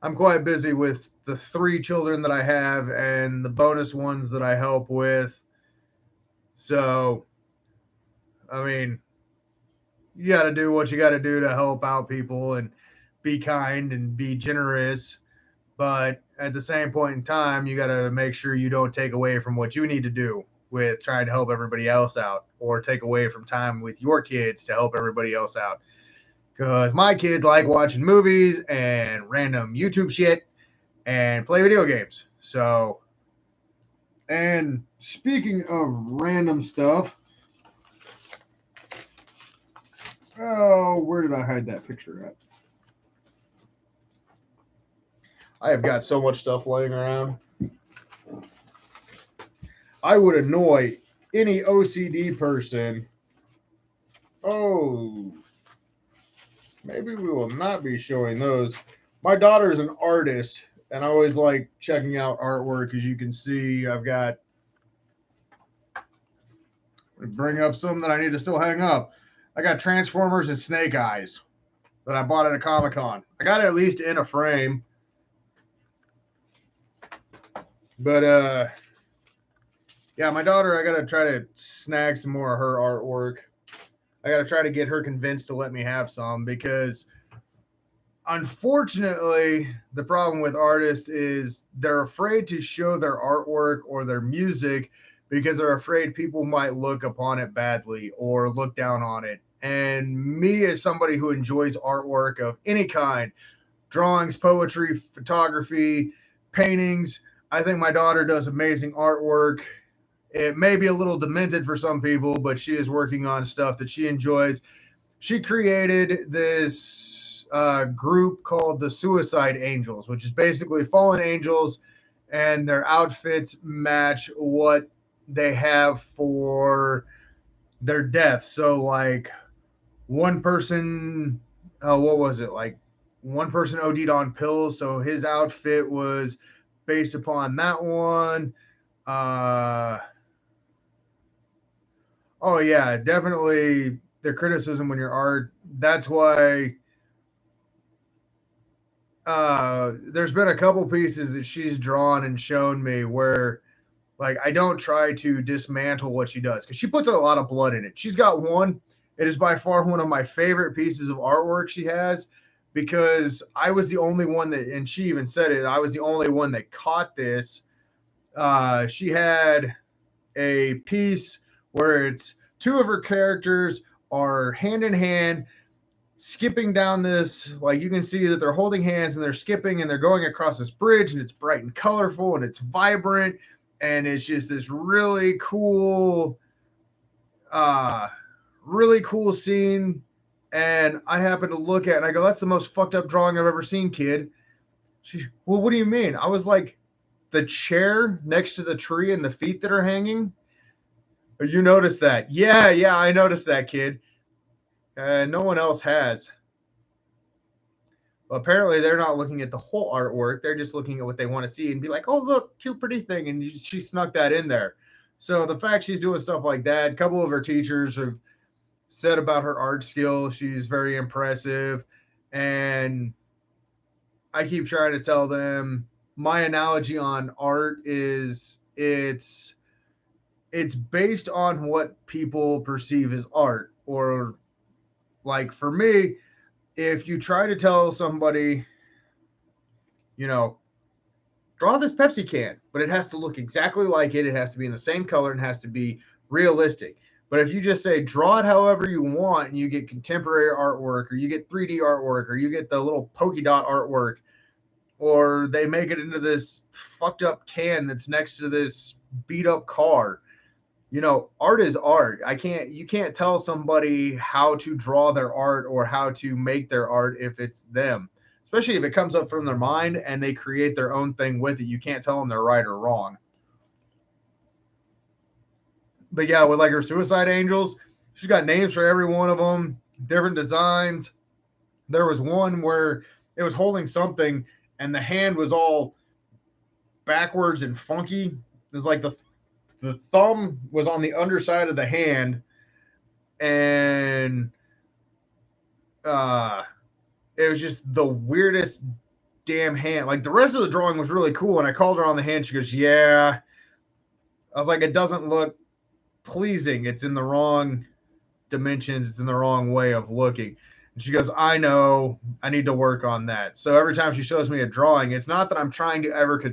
S1: I'm quite busy with the 3 children that I have and the bonus ones that I help with. So, I mean, you got to do what you got to do to help out people and be kind and be generous. But at the same point in time, you got to make sure you don't take away from what you need to do with trying to help everybody else out, or take away from time with your kids to help everybody else out. Because my kids like watching movies and random YouTube shit and play video games. So, and speaking of random stuff, oh, where did I hide that picture at? I have got so much stuff laying around. I would annoy any OCD person. Oh, maybe we will not be showing those. My daughter is an artist, and I always like checking out artwork. As you can see, I've got, bring up some that I need to still hang up. I got Transformers and Snake Eyes that I bought at a Comic-Con. I got it at least in a frame. But yeah, my daughter, I gotta try to snag some more of her artwork. I gotta try to get her convinced to let me have some, because unfortunately, the problem with artists is they're afraid to show their artwork or their music because they're afraid people might look upon it badly or look down on it. And me, as somebody who enjoys artwork of any kind, drawings, poetry, photography, paintings, I think my daughter does amazing artwork. It may be a little demented for some people, but she is working on stuff that she enjoys. She created this group called the Suicide Angels, which is basically fallen angels, and their outfits match what they have for their deaths. So, like, one person, what was it? Like, one person OD'd on pills, so his outfit was based upon that one. Oh yeah, definitely the criticism when your art. That's why there's been a couple pieces that she's drawn and shown me where, like, I don't try to dismantle what she does, because she puts a lot of blood in it. She's got one. It is by far one of my favorite pieces of artwork she has, because I was the only one that, and she even said it, I was the only one that caught this. She had a piece where it's two of her characters are hand in hand skipping down this, like, you can see that they're holding hands and they're skipping and they're going across this bridge, and it's bright and colorful and it's vibrant, and it's just this uh really cool scene. And I happen to look at it and I go, that's the most fucked up drawing I've ever seen, kid. She's, well, what do you mean? I was like, the chair next to the tree and the feet that are hanging. You noticed that? Yeah, I noticed that, kid. No one else has. Well, apparently, they're not looking at the whole artwork. They're just looking at what they want to see and be like, oh, look, cute, pretty thing. And she snuck that in there. So the fact she's doing stuff like that, a couple of her teachers have said about her art skills, she's very impressive. And I keep trying to tell them, my analogy on art is it's based on what people perceive as art. Or, like, for me, if you try to tell somebody, draw this Pepsi can, but it has to look exactly like it has to be in the same color and has to be realistic. But if you just say, draw it however you want, and you get contemporary artwork, or you get 3D artwork, or you get the little polka dot artwork, or they make it into this fucked up can that's next to this beat up car, art is art. You can't tell somebody how to draw their art or how to make their art if it's them, especially if it comes up from their mind and they create their own thing with it. You can't tell them they're right or wrong. But yeah, with like her Suicide Angels, she's got names for every one of them, different designs. There was one where it was holding something and the hand was all backwards and funky. It was like the thumb was on the underside of the hand, and it was just the weirdest damn hand. Like the rest of the drawing was really cool. And I called her on the hand. She goes, yeah. I was like, it doesn't look pleasing. It's in the wrong dimensions. It's in the wrong way of looking. And she goes, I know. I need to work on that. So every time she shows me a drawing, it's not that I'm trying to ever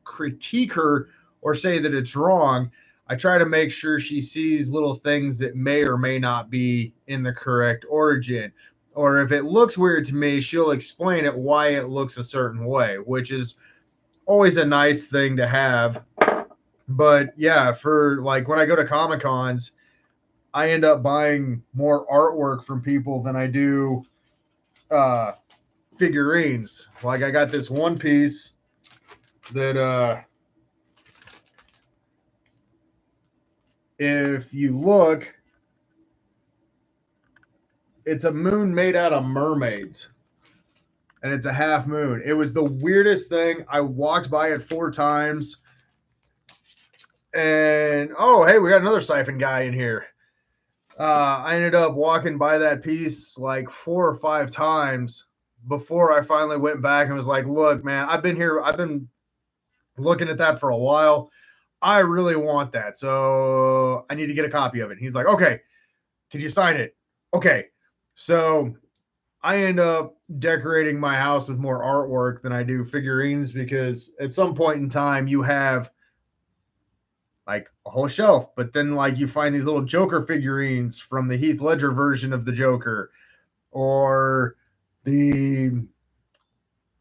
S1: critique her or say that it's wrong. I try to make sure she sees little things that may or may not be in the correct origin. Or if it looks weird to me, she'll explain it why it looks a certain way, which is always a nice thing to have. But yeah, for like when I go to Comic Cons, I end up buying more artwork from people than I do figurines. Like I got this one piece that if you look, it's a moon made out of mermaids. And it's a half moon. It was the weirdest thing. I walked by it 4 times. And, oh, hey, we got another siphon guy in here. I ended up walking by that piece like 4 or 5 times before I finally went back and was like, look, man, I've been looking at that for a while. I really want that. So I need to get a copy of it. He's like, okay, can you sign it? Okay. So I end up decorating my house with more artwork than I do figurines because at some point in time you have like a whole shelf, but then like you find these little Joker figurines from the Heath Ledger version of the Joker or the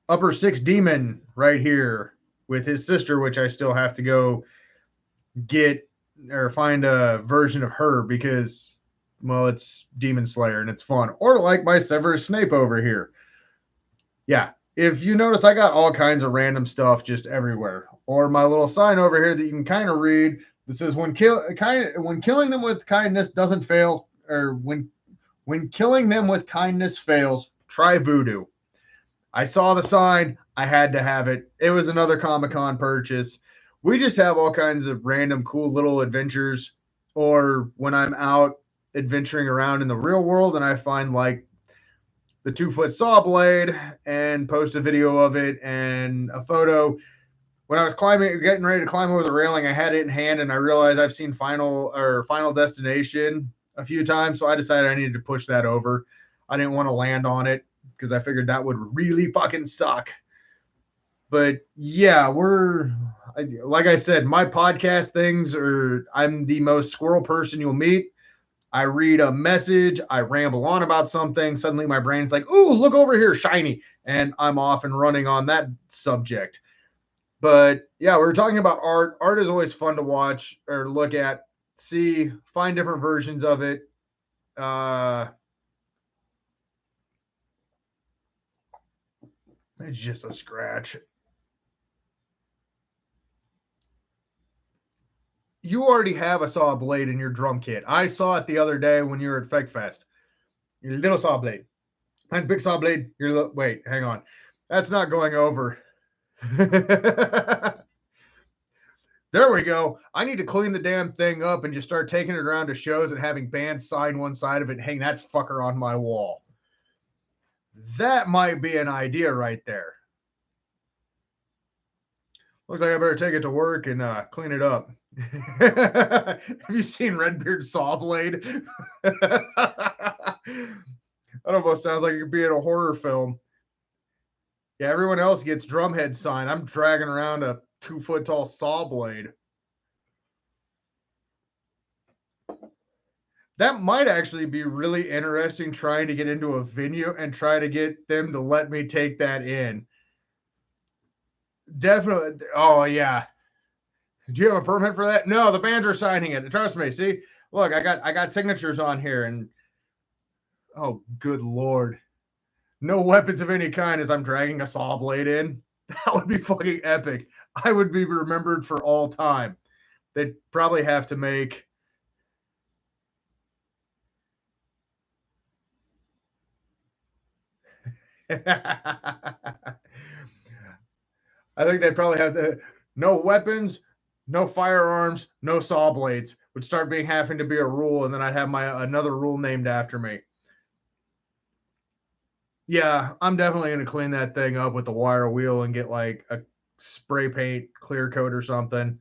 S1: Upper Six Demon right here with his sister, which I still have to go get or find a version of her because, well, it's Demon Slayer and it's fun. Or like my Severus Snape over here. Yeah, if you notice, I got all kinds of random stuff just everywhere. Or my little sign over here that you can kind of read that says when killing them with kindness doesn't fail, or when killing them with kindness fails, try voodoo. I saw the sign. I had to have it. It was another Comic-Con purchase. We just have all kinds of random cool little adventures. Or when I'm out adventuring around in the real world and I find like the 2-foot saw blade and post a video of it and a photo. When I was getting ready to climb over the railing, I had it in hand and I realized I've seen Final Destination a few times. So I decided I needed to push that over. I didn't want to land on it because I figured that would really fucking suck. But yeah, like I said, my podcast things I'm the most squirrel person you'll meet. I read a message, I ramble on about something. Suddenly my brain's like, ooh, look over here, shiny. And I'm off and running on that subject. But yeah, we were talking about art. Art is always fun to watch or look at, see, find different versions of it. It's just a scratch. You already have a saw blade in your drum kit. I saw it the other day when you were at FegFest. Your little saw blade. Mine's big saw blade. Wait, hang on. That's not going over. There we go. I need to clean the damn thing up and just start taking it around to shows and having bands sign one side of it and hang that fucker on my wall. That might be an idea right there. Looks like I better take it to work and clean it up. Have you seen Redbeard's saw blade? That almost sounds like it could be in a horror film. Yeah, everyone else gets drumhead sign. I'm dragging around a 2-foot tall saw blade. That might actually be really interesting trying to get into a venue and try to get them to let me take that in. Definitely. Oh, yeah. Do you have a permit for that? No, the bands are signing it. Trust me. See, look, I got signatures on here and oh, good Lord. No weapons of any kind as I'm dragging a saw blade in. That would be fucking epic. I would be remembered for all time. They'd probably have to make I think they'd probably have to no weapons, no firearms, no saw blades would start having to be a rule, and then I'd have another rule named after me. Yeah, I'm definitely going to clean that thing up with the wire wheel and get like a spray paint clear coat or something.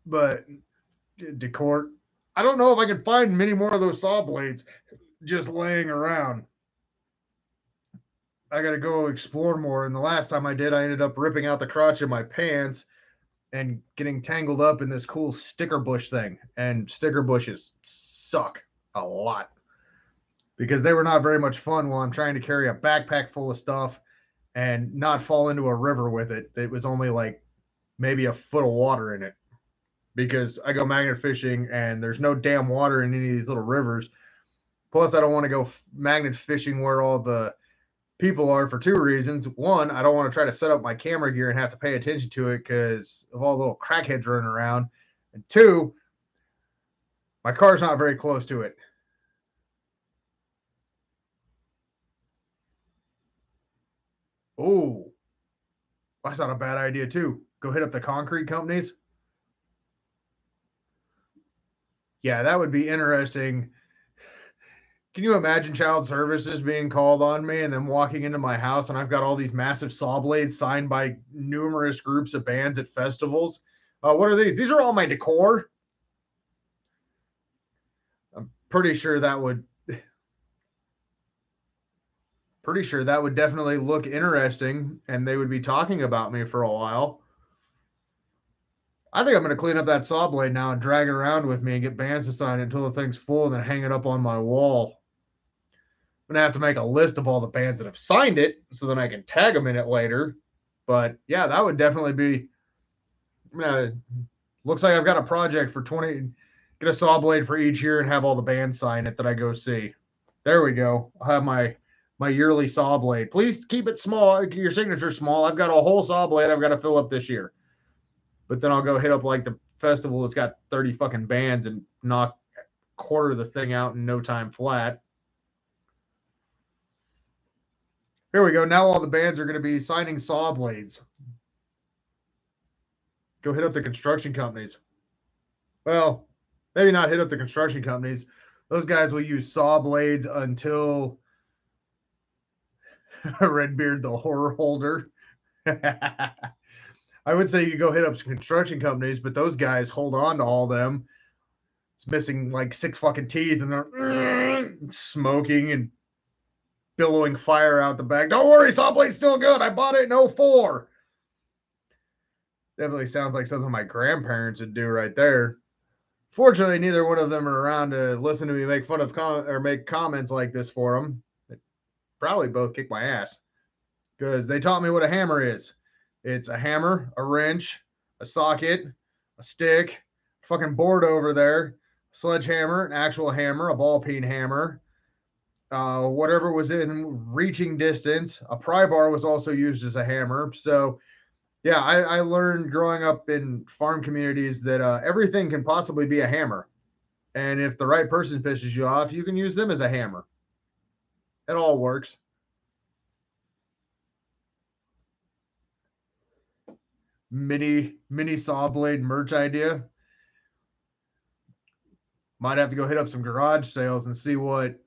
S1: But decor, I don't know if I can find many more of those saw blades just laying around. I got to go explore more. And the last time I did, I ended up ripping out the crotch of my pants and getting tangled up in this cool sticker bush thing. And sticker bushes suck a lot because they were not very much fun while I'm trying to carry a backpack full of stuff and not fall into a river with it. It was only like maybe a foot of water in it because I go magnet fishing and there's no damn water in any of these little rivers. Plus, I don't want to go magnet fishing where all the people are for two reasons. One, I don't want to try to set up my camera gear and have to pay attention to it because of all the little crackheads running around. And two, my car's not very close to it. Oh, that's not a bad idea, too. Go hit up the concrete companies. Yeah, that would be interesting. Can you imagine child services being called on me and then walking into my house and I've got all these massive saw blades signed by numerous groups of bands at festivals? What are these? These are all my decor. I'm pretty sure that would definitely look interesting and they would be talking about me for a while. I think I'm going to clean up that saw blade now and drag it around with me and get bands to sign it until the thing's full and then hang it up on my wall. I'm gonna have to make a list of all the bands that have signed it so then I can tag them in it later. But yeah, that would definitely be. Looks like I've got a project for 20. Get a saw blade for each year and have all the bands sign it that I go see. There we go. I'll have my yearly saw blade. Please keep it small. Your signature small. I've got a whole saw blade I've got to fill up this year. But then I'll go hit up like the festival that's got 30 fucking bands and knock a quarter of the thing out in no time flat. Here we go. Now all the bands are going to be signing saw blades. Go hit up the construction companies. Well, maybe not hit up the construction companies. Those guys will use saw blades until Redbeard the horror holder. I would say you go hit up some construction companies, but those guys hold on to all them. It's missing like 6 fucking teeth and they're smoking and billowing fire out the back. Don't worry, saw blade's still good. I bought it in 04. Definitely sounds like something my grandparents would do right there. Fortunately, neither one of them are around to listen to me make fun of or make comments like this for them. They'd probably both kick my ass because they taught me what a hammer is. It's a hammer, a wrench, a socket, a stick, fucking board over there, sledgehammer, an actual hammer, a ball peen hammer, whatever was in reaching distance. A pry bar was also used as a hammer. So, yeah, I learned growing up in farm communities that everything can possibly be a hammer. And if the right person pisses you off, you can use them as a hammer. It all works. Mini saw blade merch idea. Might have to go hit up some garage sales and see what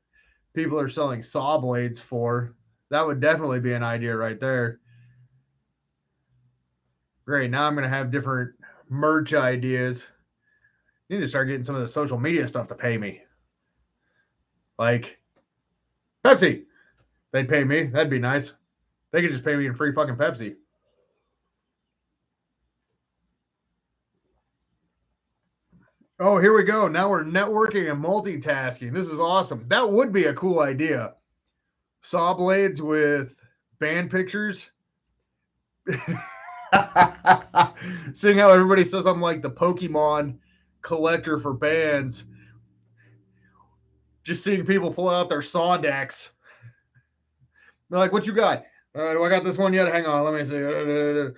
S1: people are selling saw blades for. That would definitely be an idea right there. Great. Now I'm going to have different merch ideas. You need to start getting some of the social media stuff to pay me. Like Pepsi. They'd pay me. That'd be nice. They could just pay me in free fucking Pepsi. Oh, here we go. Now we're networking and multitasking. This is awesome. That would be a cool idea. Saw blades with band pictures. Seeing how everybody says I'm like the Pokemon collector for bands. Just seeing people pull out their saw decks. They're like, what you got? Do I got this one yet? Hang on, let me see.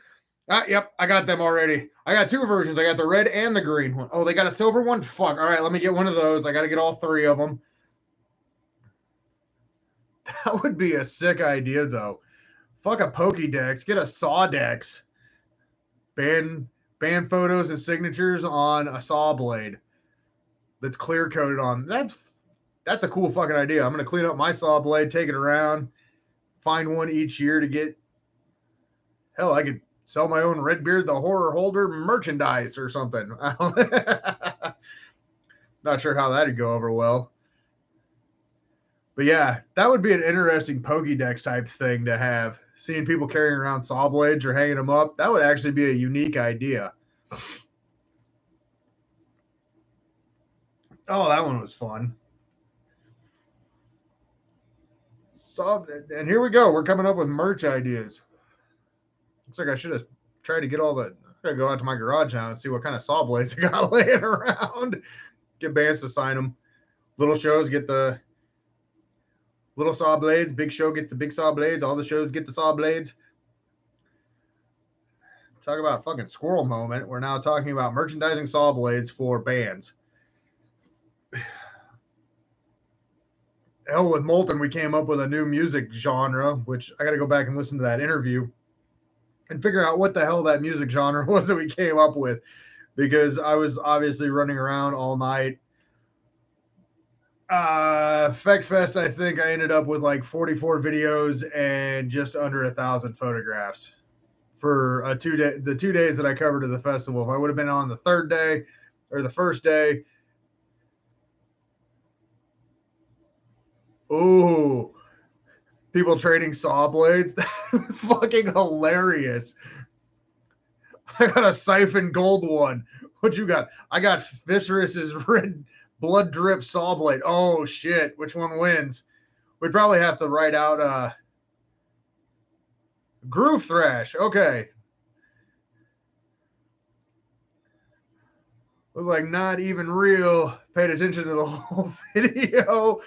S1: Yep, I got them already. I got 2 versions. I got the red and the green one. Oh, they got a silver one? Fuck. All right, let me get one of those. I got to get all 3 of them. That would be a sick idea, though. Fuck a Pokédex. Get a Sawdex. Band photos and signatures on a saw blade. that's clear coated on. That's a cool fucking idea. I'm gonna clean up my saw blade, take it around, find one each year to get. Hell, I could sell my own Red Beard the Horror Holder merchandise or something. Not sure how that'd go over well. But yeah, that would be an interesting Pokédex type thing to have. Seeing people carrying around saw blades or hanging them up, that would actually be a unique idea. Oh, that one was fun. And here we go. We're coming up with merch ideas. Looks like I should have tried to get all the. I gotta go out to my garage now and see what kind of saw blades I got laying around. Get bands to sign them. Little shows get the little saw blades. Big show gets the big saw blades. All the shows get the saw blades. Talk about a fucking squirrel moment. We're now talking about merchandising saw blades for bands. Hell, with Molten, we came up with a new music genre, which I got to go back and listen to that interview and figure out what the hell that music genre was that we came up with, because I was obviously running around all night. FeckFest, I think I ended up with like 44 videos and just under 1,000 photographs for the 2 days that I covered at the festival. If I would have been on the third day or the first day, ooh, people trading saw blades. Fucking hilarious. I got a siphon gold one. What you got? I got Fissurus's red blood drip saw blade. Oh shit. Which one wins? We'd probably have to write out Groove Thrash. Okay. Was like not even real. Paid attention to the whole video.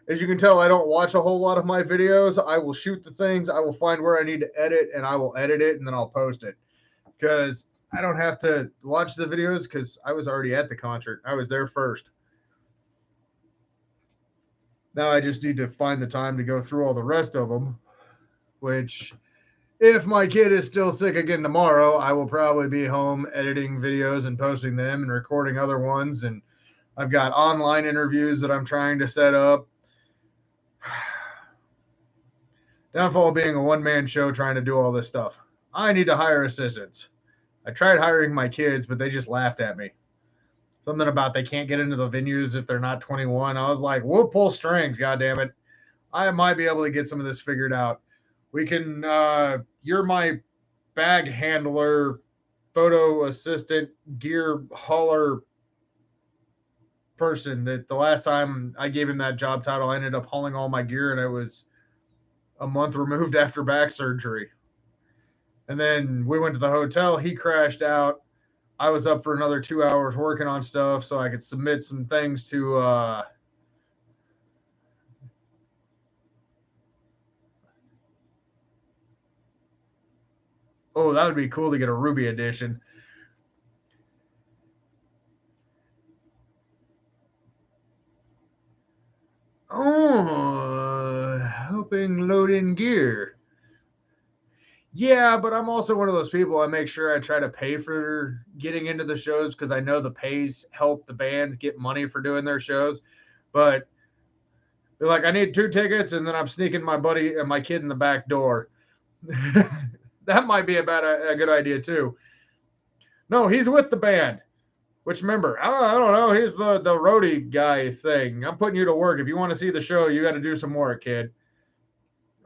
S1: As you can tell, I don't watch a whole lot of my videos. I will shoot the things. I will find where I need to edit, and I will edit it, and then I'll post it. Because I don't have to watch the videos because I was already at the concert. I was there first. Now I just need to find the time to go through all the rest of them, which, if my kid is still sick again tomorrow, I will probably be home editing videos and posting them and recording other ones. And I've got online interviews that I'm trying to set up. Downfall being a one-man show trying to do all this stuff. I need to hire assistants. I tried hiring my kids, but they just laughed at me. Something about they can't get into the venues if they're not 21. I was like, we'll pull strings, goddammit. I might be able to get some of this figured out. We can, you're my bag handler, photo assistant, gear hauler person. That the last time I gave him that job title, I ended up hauling all my gear, and it was a month removed after back surgery. And then we went to the hotel. He crashed out. I was up for another 2 hours working on stuff so I could submit some things to oh, that would be cool to get a Ruby edition. Oh, helping load in gear. Yeah, but I'm also one of those people. I make sure I try to pay for getting into the shows because I know the pays help the bands get money for doing their shows. But they're like, I need 2 tickets, and then I'm sneaking my buddy and my kid in the back door. That might be a good idea too. No, he's with the band. Which, remember, I don't know. He's the roadie guy thing. I'm putting you to work. If you want to see the show, you got to do some work, kid.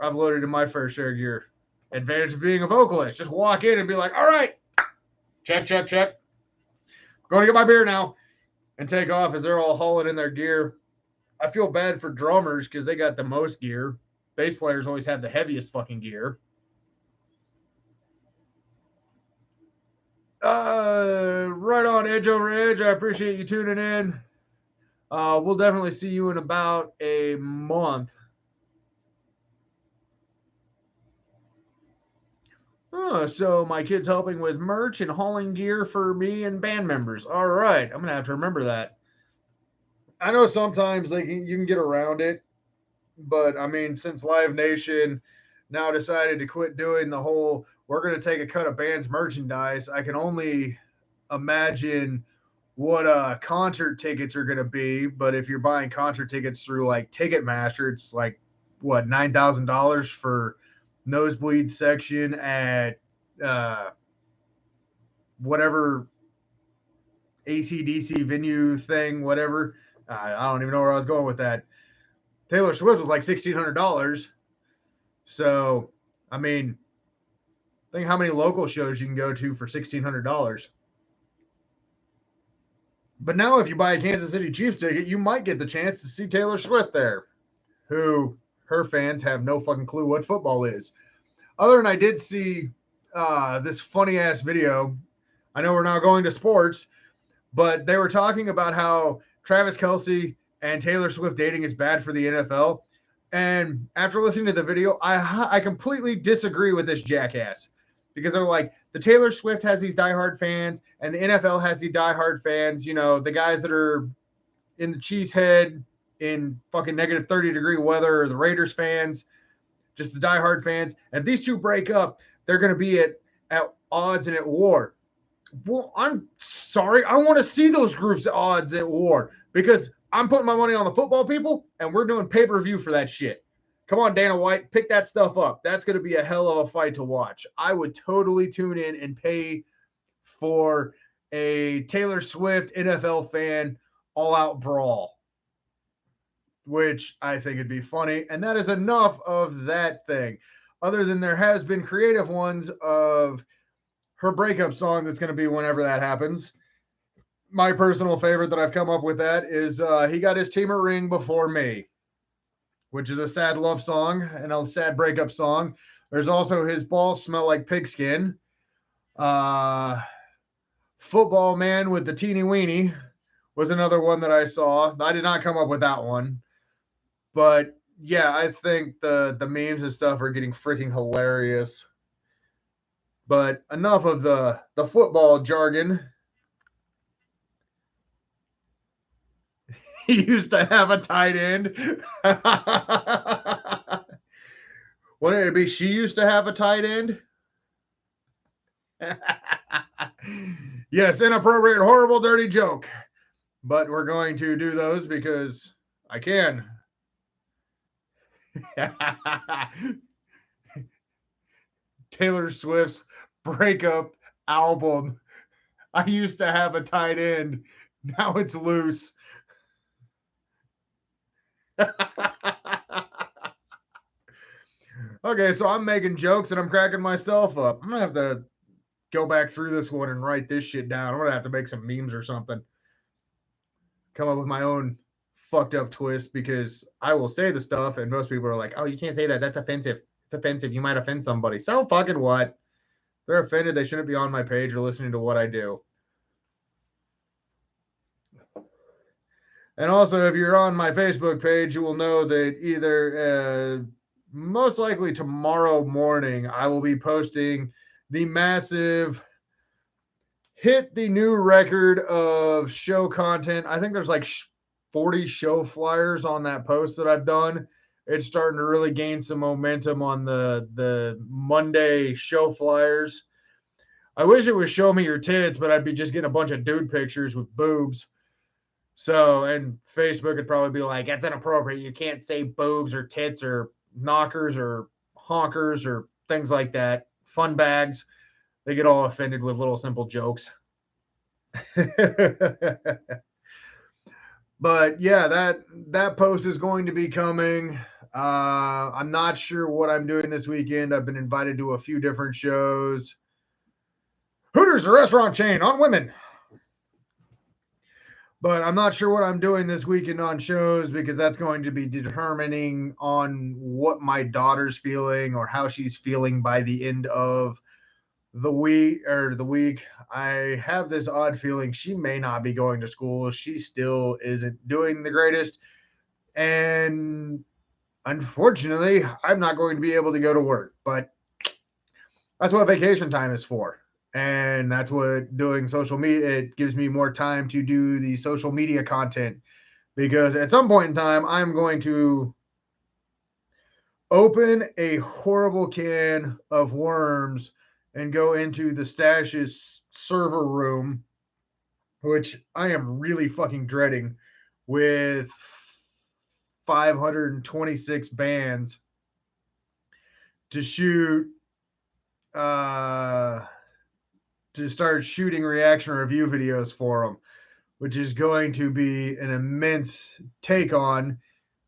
S1: I've loaded in my fair share of gear. Advantage of being a vocalist. Just walk in and be like, all right, check, check, check. Going to get my beer now. And take off as they're all hauling in their gear. I feel bad for drummers because they got the most gear. Bass players always have the heaviest fucking gear. Right on, Edge Over Edge. I appreciate you tuning in. We'll definitely see you in about a month. So my kid's helping with merch and hauling gear for me and band members. All right, I'm gonna have to remember that. I know sometimes you can get around it, but I mean, since Live Nation now decided to quit doing the whole "we're gonna take a cut of band's merchandise," I can only imagine what concert tickets are going to be, but if you're buying concert tickets through like Ticketmaster, it's like what, $9,000 for nosebleed section at whatever ACDC venue thing, whatever. I don't even know where I was going with that. Taylor Swift was like $1,600. So, I mean, think how many local shows you can go to for $1,600. But now, if you buy a Kansas City Chiefs ticket, you might get the chance to see Taylor Swift there, who her fans have no fucking clue what football is. Other than I did see this funny ass video. I know we're not going to sports, but they were talking about how Travis Kelce and Taylor Swift dating is bad for the NFL. And after listening to the video, I completely disagree with this jackass, because they're like, the Taylor Swift has these diehard fans and the NFL has these diehard fans, you know, the guys that are in the cheesehead in fucking negative 30-degree weather, or the Raiders fans, just the diehard fans. And if these two break up, they're going to be at odds and at war. Well, I'm sorry. I want to see those groups at odds at war, because I'm putting my money on the football people, and we're doing pay-per-view for that shit. Come on, Dana White, pick that stuff up. That's going to be a hell of a fight to watch. I would totally tune in and pay for a Taylor Swift NFL fan all-out brawl, which I think would be funny. And that is enough of that thing. Other than there has been creative ones of her breakup song that's going to be whenever that happens. My personal favorite that I've come up with that is He Got His Team a Ring Before Me, which is a sad love song and a sad breakup song. There's also His Balls Smell Like Pigskin. Football Man with the Teeny Weeny was another one that I saw. I did not come up with that one. But yeah, I think the memes and stuff are getting freaking hilarious. But enough of the football jargon. He used to have a tight end. What would it be? She used to have a tight end? Yes, inappropriate, horrible, dirty joke. But we're going to do those because I can. Taylor Swift's breakup album. I used to have a tight end. Now it's loose. Okay, so I'm making jokes and I'm cracking myself up. I'm going to have to go back through this one and write this shit down. I'm going to have to make some memes or something. Come up with my own fucked up twist, because I will say the stuff and most people are like, oh, you can't say that. That's offensive. It's offensive. You might offend somebody. So fucking what? If they're offended, they shouldn't be on my page or listening to what I do. And also, if you're on my Facebook page, you will know that either most likely tomorrow morning, I will be posting the massive hit the new record of show content. I think there's like 40 show flyers on that post that I've done. It's starting to really gain some momentum on the Monday show flyers. I wish it was show me your tits, but I'd be just getting a bunch of dude pictures with boobs. So, and Facebook would probably be like, that's inappropriate. You can't say boobs or tits or knockers or honkers or things like that. Fun bags. They get all offended with little simple jokes. But yeah, that post is going to be coming. I'm not sure what I'm doing this weekend. I've been invited to a few different shows. Hooters, a restaurant chain on women. But I'm not sure what I'm doing this weekend on shows, because that's going to be determining on what my daughter's feeling or how she's feeling by the end of the week. I have this odd feeling she may not be going to school. She still isn't doing the greatest. And unfortunately, I'm not going to be able to go to work. But that's what vacation time is for. And that's what doing social media, it gives me more time to do the social media content, because at some point in time, I'm going to open a horrible can of worms and go into the Stash's server room which I am really fucking dreading with 526 bands to shoot, uh, to start shooting reaction review videos for them, which is going to be an immense take on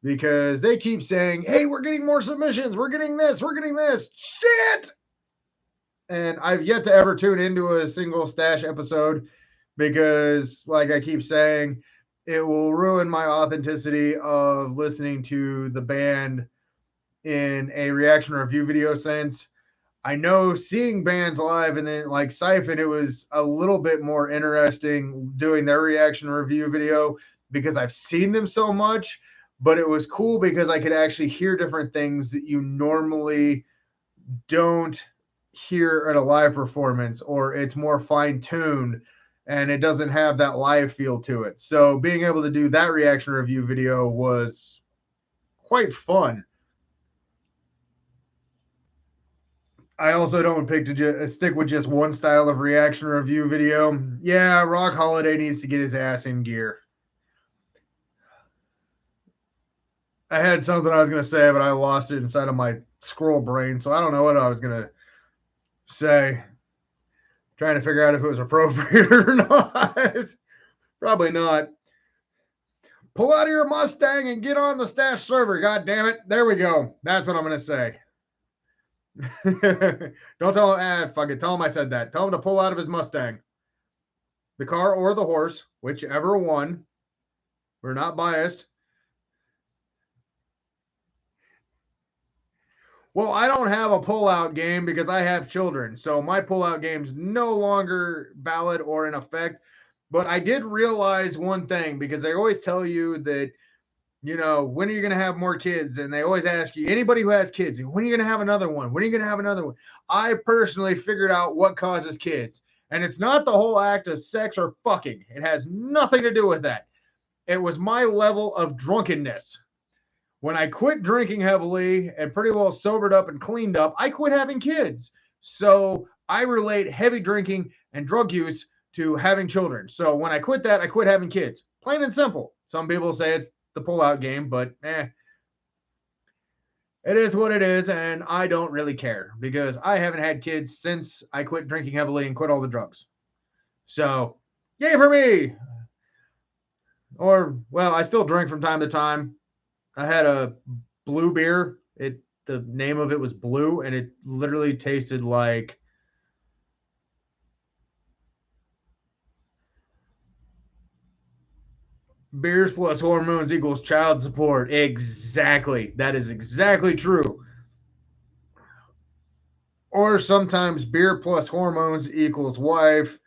S1: because they keep saying, hey, we're getting more submissions. We're getting this. We're getting this. Shit. And I've yet to ever tune into a single Stash episode because, like I keep saying, it will ruin my authenticity of listening to the band in a reaction review video sense. I know seeing bands live, and then like Siphon, it was a little bit more interesting doing their reaction review video because I've seen them so much, but it was cool because I could actually hear different things that you normally don't hear at a live performance, or it's more fine-tuned and it doesn't have that live feel to it. So being able to do that reaction review video was quite fun. I also don't pick to stick with just one style of reaction review video. Yeah, Rock Holiday needs to get his ass in gear. I had something I was going to say, but I lost it inside of my squirrel brain, so I don't know what I was going to say. Trying to figure out if it was appropriate or not. Probably not. Pull out of your Mustang and get on the Stash server. God damn it. There we go. That's what I'm going to say. Don't tell him, fuck it. Tell him I said that. Tell him to pull out of his Mustang. The car or the horse, whichever one. We're not biased. Well, I don't have a pullout game because I have children. So my pullout game's no longer valid or in effect. But I did realize one thing because they always tell you that, you know, when are you going to have more kids? And they always ask you, anybody who has kids, when are you going to have another one? When are you going to have another one? I personally figured out what causes kids. And it's not the whole act of sex or fucking. It has nothing to do with that. It was my level of drunkenness. When I quit drinking heavily and pretty well sobered up and cleaned up, I quit having kids. So I relate heavy drinking and drug use to having children. So when I quit that, I quit having kids. Plain and simple. Some people say it's the pullout game, but it is what it is, and I don't really care because I haven't had kids since I quit drinking heavily and quit all the drugs. So, yay for me! Or, well, I still drink from time to time. I had a blue beer. The name of it was Blue, and it literally tasted like beers plus hormones equals child support. Exactly. That is exactly true. Or sometimes beer plus hormones equals wife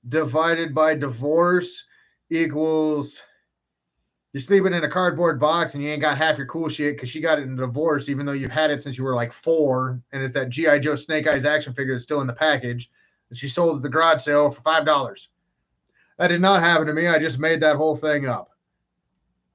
S1: divided by divorce equals you're sleeping in a cardboard box and you ain't got half your cool shit because she got it in a divorce, even though you've had it since you were like 4. And it's that G.I. Joe Snake Eyes action figure that's still in the package that she sold at the garage sale for $5. That did not happen to me. I just made that whole thing up.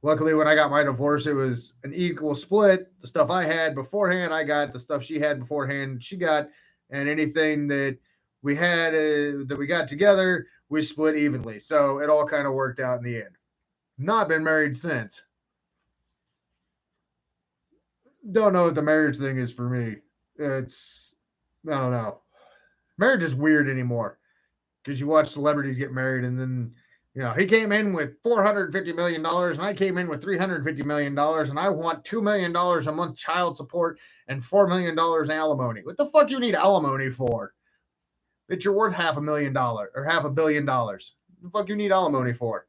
S1: Luckily, when I got my divorce, it was an equal split. The stuff I had beforehand, I got. The stuff she had beforehand, she got. And anything that we had that we got together, we split evenly. So it all kind of worked out in the end. Not been married since. Don't know what the marriage thing is for me. It's, I don't know. Marriage is weird anymore because you watch celebrities get married and then, you know, he came in with $450 million and I came in with $350 million and I want $2 million a month child support and $4 million in alimony. What the fuck you need alimony for? That you're worth $500,000 or $500 million. What the fuck you need alimony for?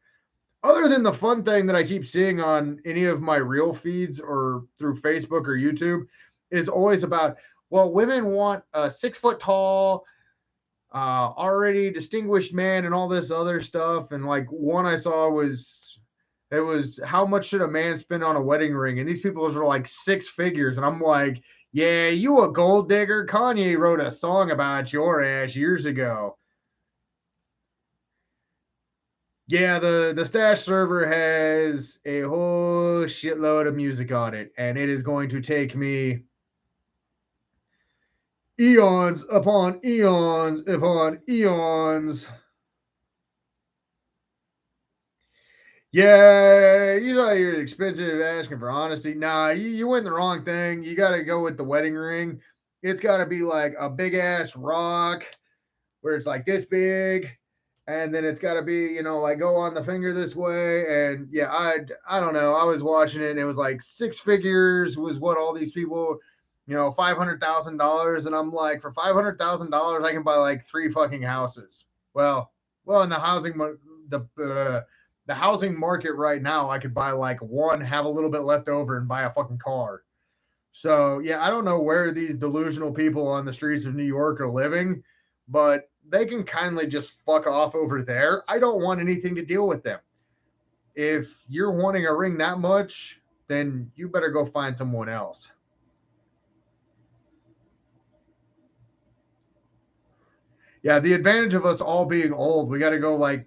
S1: Other than the fun thing that I keep seeing on any of my reel feeds or through Facebook or YouTube is always about, well, women want a 6 foot tall, already distinguished man and all this other stuff. And like one I saw was, it was how much should a man spend on a wedding ring? And these people are like 6 figures. And I'm like, yeah, you a gold digger? Kanye wrote a song about your ass years ago. Yeah, the Stash server has a whole shitload of music on it, and it is going to take me eons upon eons upon eons Yeah, you thought you were expensive asking for honesty. Nah, you went the wrong thing. You got to go with the wedding ring. It's got to be like a big ass rock where it's like this big, and then it's got to be, like go on the finger this way. And yeah, I don't know. I was watching it, and it was like six figures was what all these people, $500,000, and I'm like, for $500,000, I can buy like three fucking houses. Well, in the housing market right now, I could buy like one, have a little bit left over, and buy a fucking car. So yeah, I don't know where these delusional people on the streets of New York are living, but they can kindly just fuck off over there. I don't want anything to deal with them. If you're wanting a ring that much, then you better go find someone else. Yeah, the advantage of us all being old, we got to go like,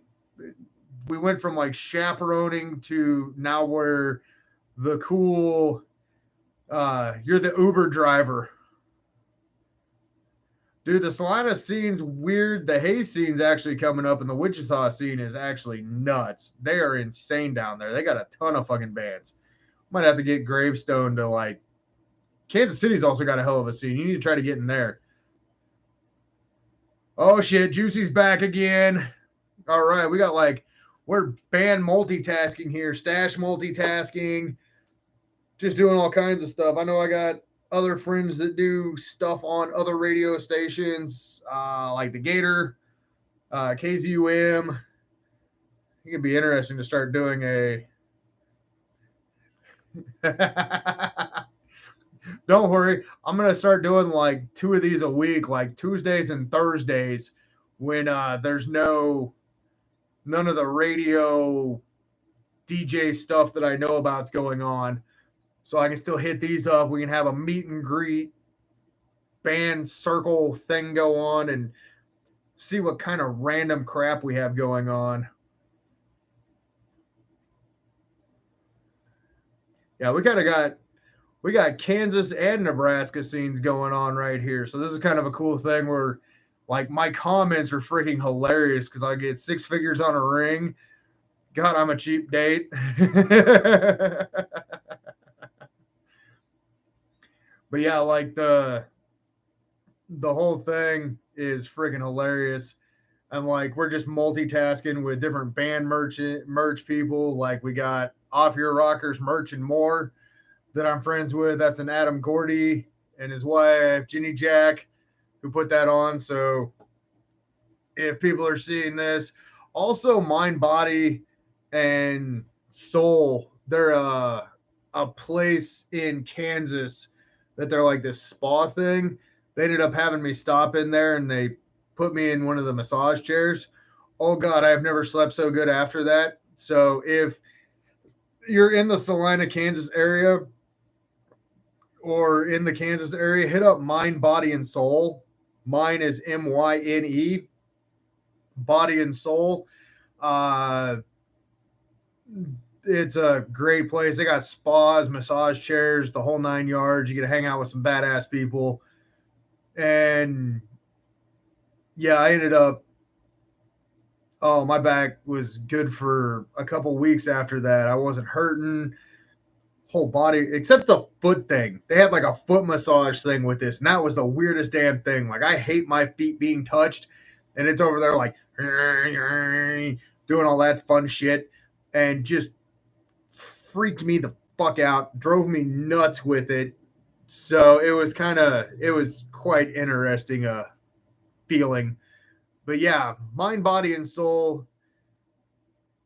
S1: we went from like chaperoning to now we're the cool, you're the Uber driver. Dude, the Salina scene's weird. The Hayes scene's actually coming up, and the Wichita scene is actually nuts. They are insane down there. They got a ton of fucking bands. Might have to get Gravestone to like. Kansas City's also got a hell of a scene. You need to try to get in there. Oh shit, Juicy's back again. All right, we got like, we're band multitasking here, stash multitasking, just doing all kinds of stuff. I know I got other friends that do stuff on other radio stations, like the Gator, KZUM. It could be interesting to start doing a. Don't worry, I'm gonna start doing like two of these a week, like Tuesdays and Thursdays, when there's none of the radio DJ stuff that I know about's going on. So I can still hit these up. We can have a meet and greet band circle thing go on and see what kind of random crap we have going on. Yeah, we got Kansas and Nebraska scenes going on right here. So this is kind of a cool thing where like my comments are freaking hilarious because I get six figures on a ring. God, I'm a cheap date. But yeah, like the whole thing is freaking hilarious. And like we're just multitasking with different band merch people. Like we got Off Your Rockers merch and more that I'm friends with. That's an Adam Gordy and his wife Ginny Jack who put that on. So if people are seeing this, also Mind, Body, and Soul, they're a place in Kansas that they're like this spa thing. They ended up having me stop in there and they put me in one of the massage chairs. Oh God, I've never slept so good after that. So if you're in the Salina, Kansas area or in the Kansas area, hit up Mind, Body, and Soul. Mine is MYNE, Body and Soul. Uh, it's a great place. They got spas, massage chairs, the whole 9 yards. You get to hang out with some badass people. And yeah, I ended up, oh, my back was good for a couple weeks after that. I wasn't hurting whole body except the foot thing. They had like a foot massage thing with this, and that was the weirdest damn thing. Like I hate my feet being touched, and it's over there like doing all that fun shit, and just freaked me the fuck out, drove me nuts with it. So it was quite interesting feeling. But yeah, Mind, Body, and Soul,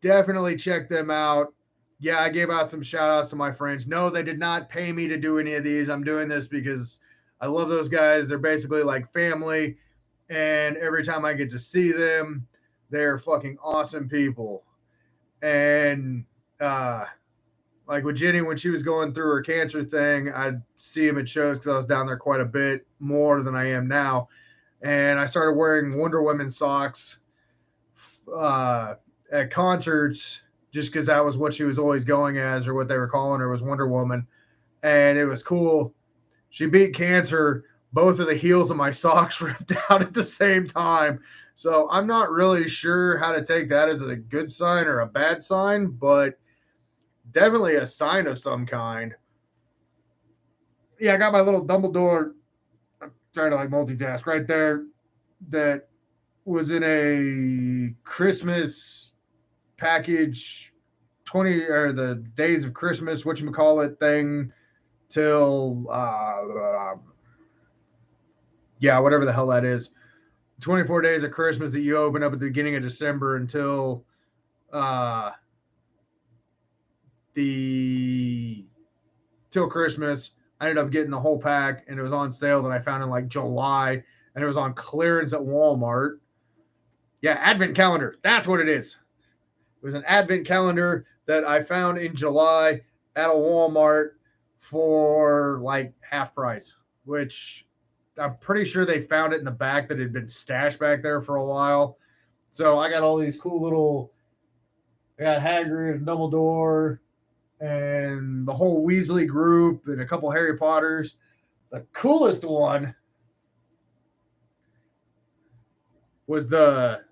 S1: definitely check them out. Yeah, I gave out some shout outs to my friends. No, they did not pay me to do any of these. I'm doing this because I love those guys. They're basically like family. And every time I get to see them, they're fucking awesome people. And like with Jenny, when she was going through her cancer thing, I'd see him at shows because I was down there quite a bit more than I am now. And I started wearing Wonder Woman socks at concerts just because that was what she was always going as, or what they were calling her was Wonder Woman. And it was cool. She beat cancer, both of the heels of my socks ripped out at the same time. So I'm not really sure how to take that as a good sign or a bad sign, but definitely a sign of some kind. Yeah, I got my little Dumbledore. I'm trying to like multitask right there. That was in a Christmas package, 20 or the days of Christmas, whatchamacallit thing, till yeah, whatever the hell that is. 24 days of Christmas that you open up at the beginning of December until uh the till Christmas. I ended up getting the whole pack, and it was on sale that I found in like July, and it was on clearance at Walmart. Yeah, Advent calendar. That's what it is. It was an Advent calendar that I found in July at a Walmart for like half price, which I'm pretty sure they found it in the back that had been stashed back there for a while. So I got all these cool little, I got Hagrid and Dumbledore and the whole Weasley group and a couple Harry Potters. The coolest one was the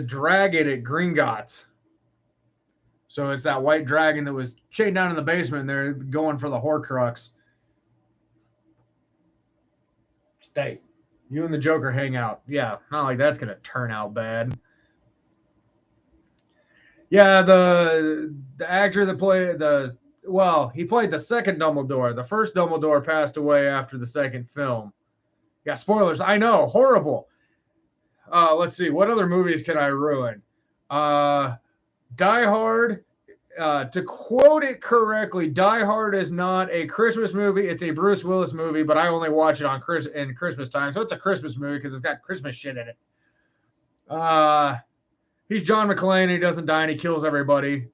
S1: dragon at Gringotts. So it's that white dragon that was chained down in the basement, and they're going for the Horcrux. Stay. You and the Joker hang out. Yeah, not like that's going to turn out bad. Yeah, the actor that played he played the second Dumbledore. The first Dumbledore passed away after the second film. Yeah, spoilers. I know, horrible. Let's see, what other movies can I ruin? Die Hard. To quote it correctly, Die Hard is not a Christmas movie. It's a Bruce Willis movie, but I only watch it on in Christmas time, so it's a Christmas movie because it's got Christmas shit in it. He's John McClane. He doesn't die and he kills everybody.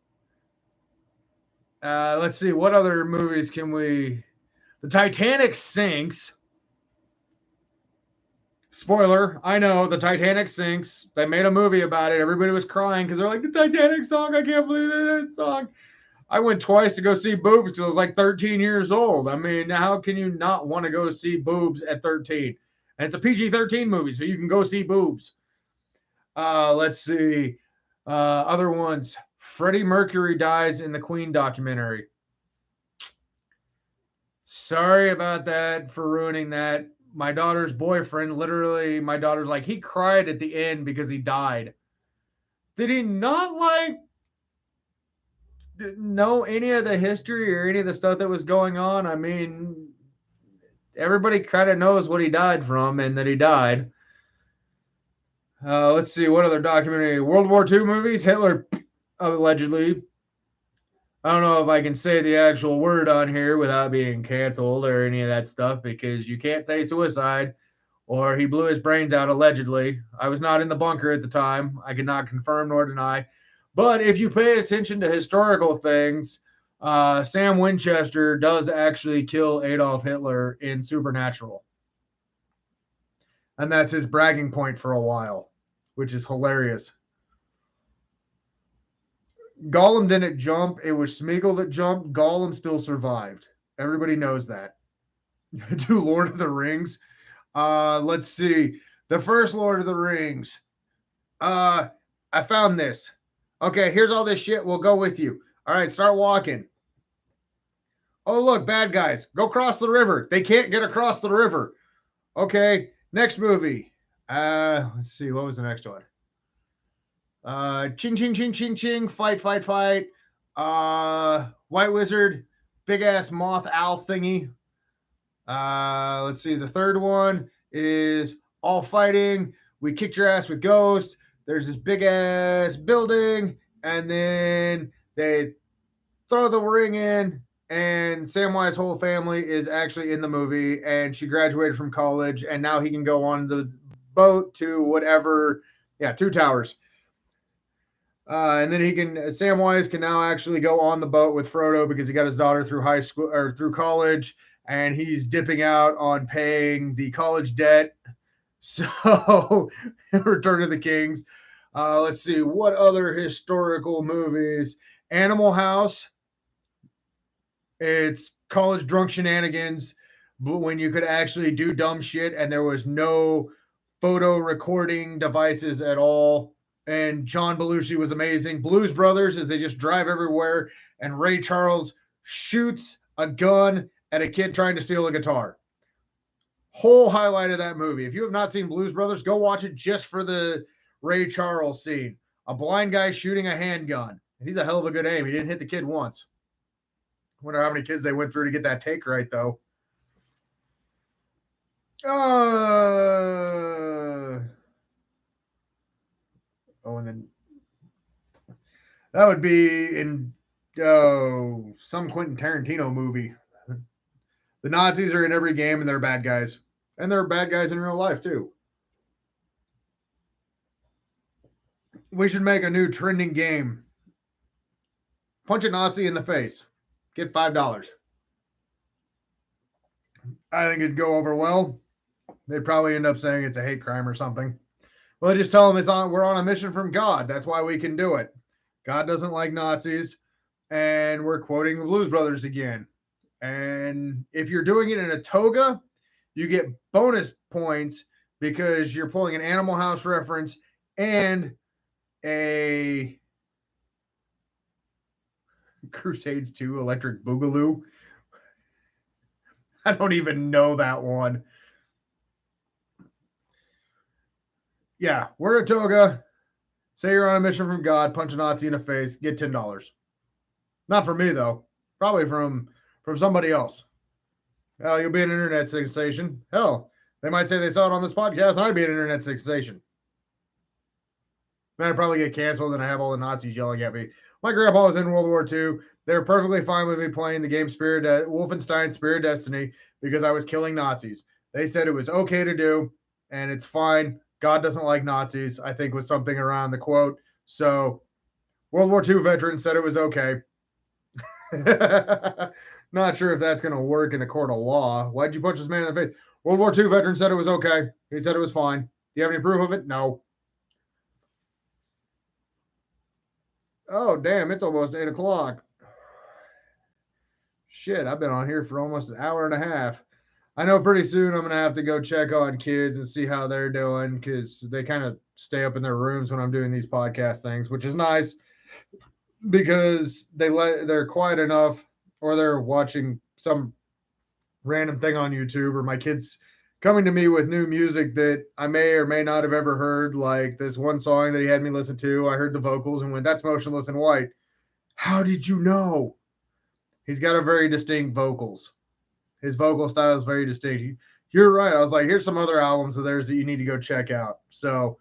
S1: Let's see. What other movies can we... The Titanic sinks. Spoiler. I know. The Titanic sinks. They made a movie about it. Everybody was crying because they're like, the Titanic song. I can't believe it. Song. I went twice to go see boobs because I was like 13 years old. I mean, how can you not want to go see boobs at 13? And it's a PG-13 movie, so you can go see boobs. Let's see. Other ones. Freddie Mercury dies in the Queen documentary. Sorry about that for ruining that. My daughter's boyfriend, literally, my daughter's like, he cried at the end because he died. Did he not know any of the history or any of the stuff that was going on? I mean, everybody kind of knows what he died from and that he died. Let's see, what other documentary? World War II movies? Hitler, allegedly. I don't know if I can say the actual word on here without being canceled or any of that stuff because you can't say suicide or he blew his brains out allegedly. I was not in the bunker at the time. I cannot confirm nor deny. But if you pay attention to historical things, Sam Winchester does actually kill Adolf Hitler in Supernatural. And that's his bragging point for a while, which is hilarious. Gollum didn't jump. It was Smeagol that jumped. Gollum still survived. Everybody knows that. Do Lord of the Rings. Let's see. The first Lord of the Rings. I found this. Okay, here's all this shit. We'll go with you. All right, start walking. Oh, look, bad guys. Go cross the river. They can't get across the river. Okay, next movie. Let's see. What was the next one? Ching, ching, ching, ching, ching. Fight, fight, fight. White Wizard. Big ass moth owl thingy. Let's see. The third one is all fighting. We kicked your ass with Ghost. There's this big ass building, and then they throw the ring in, and Samwise whole family is actually in the movie, and she graduated from college, and now he can go on the boat to whatever. Yeah, Two Towers. And then Samwise can now actually go on the boat with Frodo because he got his daughter through high school or through college, and he's dipping out on paying the college debt. So, Return of the Kings. Let's see, what other historical movies? Animal House. It's college drunk shenanigans, but when you could actually do dumb shit and there was no photo recording devices at all. And John Belushi was amazing. Blues Brothers, as they just drive everywhere, and Ray Charles shoots a gun at a kid trying to steal a guitar. Whole highlight of that movie. If you have not seen Blues Brothers, go watch it just for the Ray Charles scene. A blind guy shooting a handgun. And he's a hell of a good aim. He didn't hit the kid once. I wonder how many kids they went through to get that take right, though. And then that would be in some Quentin Tarantino movie. The Nazis are in every game and they're bad guys. And they're bad guys in real life, too. We should make a new trending game. Punch a Nazi in the face. Get $5. I think it'd go over well. They'd probably end up saying it's a hate crime or something. Well, just tell them we're on a mission from God. That's why we can do it. God doesn't like Nazis. And we're quoting the Blues Brothers again. And if you're doing it in a toga, you get bonus points because you're pulling an Animal House reference and a Crusades 2 Electric Boogaloo. I don't even know that one. Yeah, wear a toga. Say you're on a mission from God. Punch a Nazi in the face. Get $10. Not from me, though. Probably from somebody else. Hell, you'll be an internet sensation. Hell, they might say they saw it on this podcast, and I'd be an internet sensation. Then I'd probably get canceled, and I have all the Nazis yelling at me. My grandpa was in World War II. They were perfectly fine with me playing the game Wolfenstein Spirit Destiny because I was killing Nazis. They said it was okay to do, and it's fine. God doesn't like Nazis, I think was something around the quote. So World War II veterans said it was okay. Not sure if that's going to work in the court of law. Why'd you punch this man in the face? World War II veteran said it was okay. He said it was fine. Do you have any proof of it? No. Oh, damn. It's almost 8 o'clock. Shit, I've been on here for almost an hour and a half. I know pretty soon I'm going to have to go check on kids and see how they're doing because they kind of stay up in their rooms when I'm doing these podcast things, which is nice because they're quiet enough or they're watching some random thing on YouTube or my kids coming to me with new music that I may or may not have ever heard, like this one song that he had me listen to. I heard the vocals and went, that's Motionless in White. How did you know? He's got a very distinct vocals. His vocal style is very distinct. You're right. I was like, here's some other albums of theirs that you need to go check out. So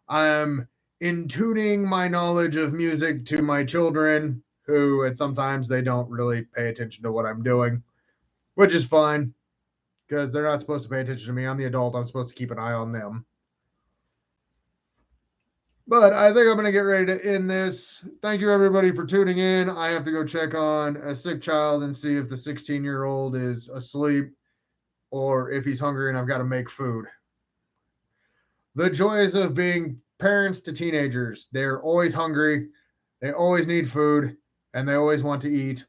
S1: I'm in tuning my knowledge of music to my children, who at sometimes they don't really pay attention to what I'm doing, which is fine because they're not supposed to pay attention to me. I'm the adult. I'm supposed to keep an eye on them. But I think I'm going to get ready to end this. Thank you, everybody, for tuning in. I have to go check on a sick child and see if the 16-year-old is asleep or if he's hungry and I've got to make food. The joys of being parents to teenagers. They're always hungry. They always need food. And they always want to eat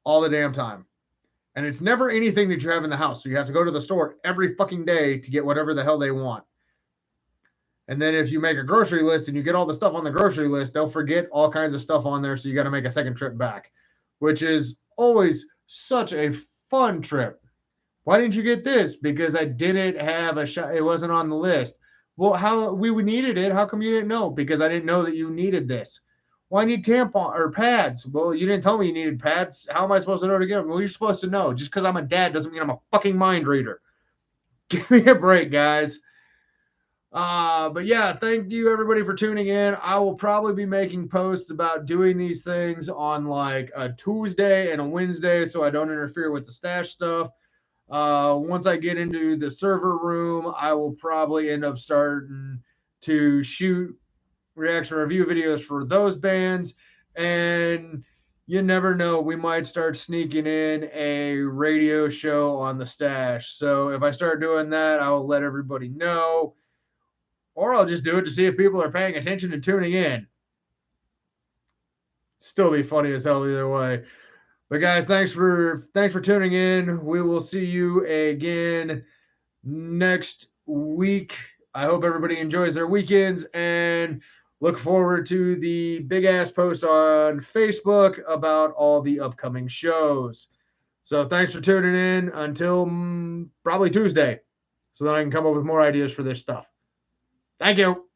S1: all the damn time. And it's never anything that you have in the house. So you have to go to the store every fucking day to get whatever the hell they want. And then if you make a grocery list and you get all the stuff on the grocery list, they'll forget all kinds of stuff on there. So you got to make a second trip back, which is always such a fun trip. Why didn't you get this? Because I didn't have a shot. It wasn't on the list. Well, how we needed it. How come you didn't know? Because I didn't know that you needed this. Well, I need tampon or pads. Well, you didn't tell me you needed pads. How am I supposed to know to get them? Well, you're supposed to know. Just because I'm a dad doesn't mean I'm a fucking mind reader. Give me a break, guys. But yeah, thank you everybody for tuning in. I will probably be making posts about doing these things on like a Tuesday and a Wednesday so I don't interfere with the stash stuff. Once I get into the server room, I will probably end up starting to shoot reaction review videos for those bands. And you never know, we might start sneaking in a radio show on the stash. So if I start doing that, I will let everybody know. Or I'll just do it to see if people are paying attention and tuning in. Still be funny as hell either way. But guys, thanks for tuning in. We will see you again next week. I hope everybody enjoys their weekends and look forward to the big ass post on Facebook about all the upcoming shows. So thanks for tuning in until probably Tuesday, so that I can come up with more ideas for this stuff. Thank you.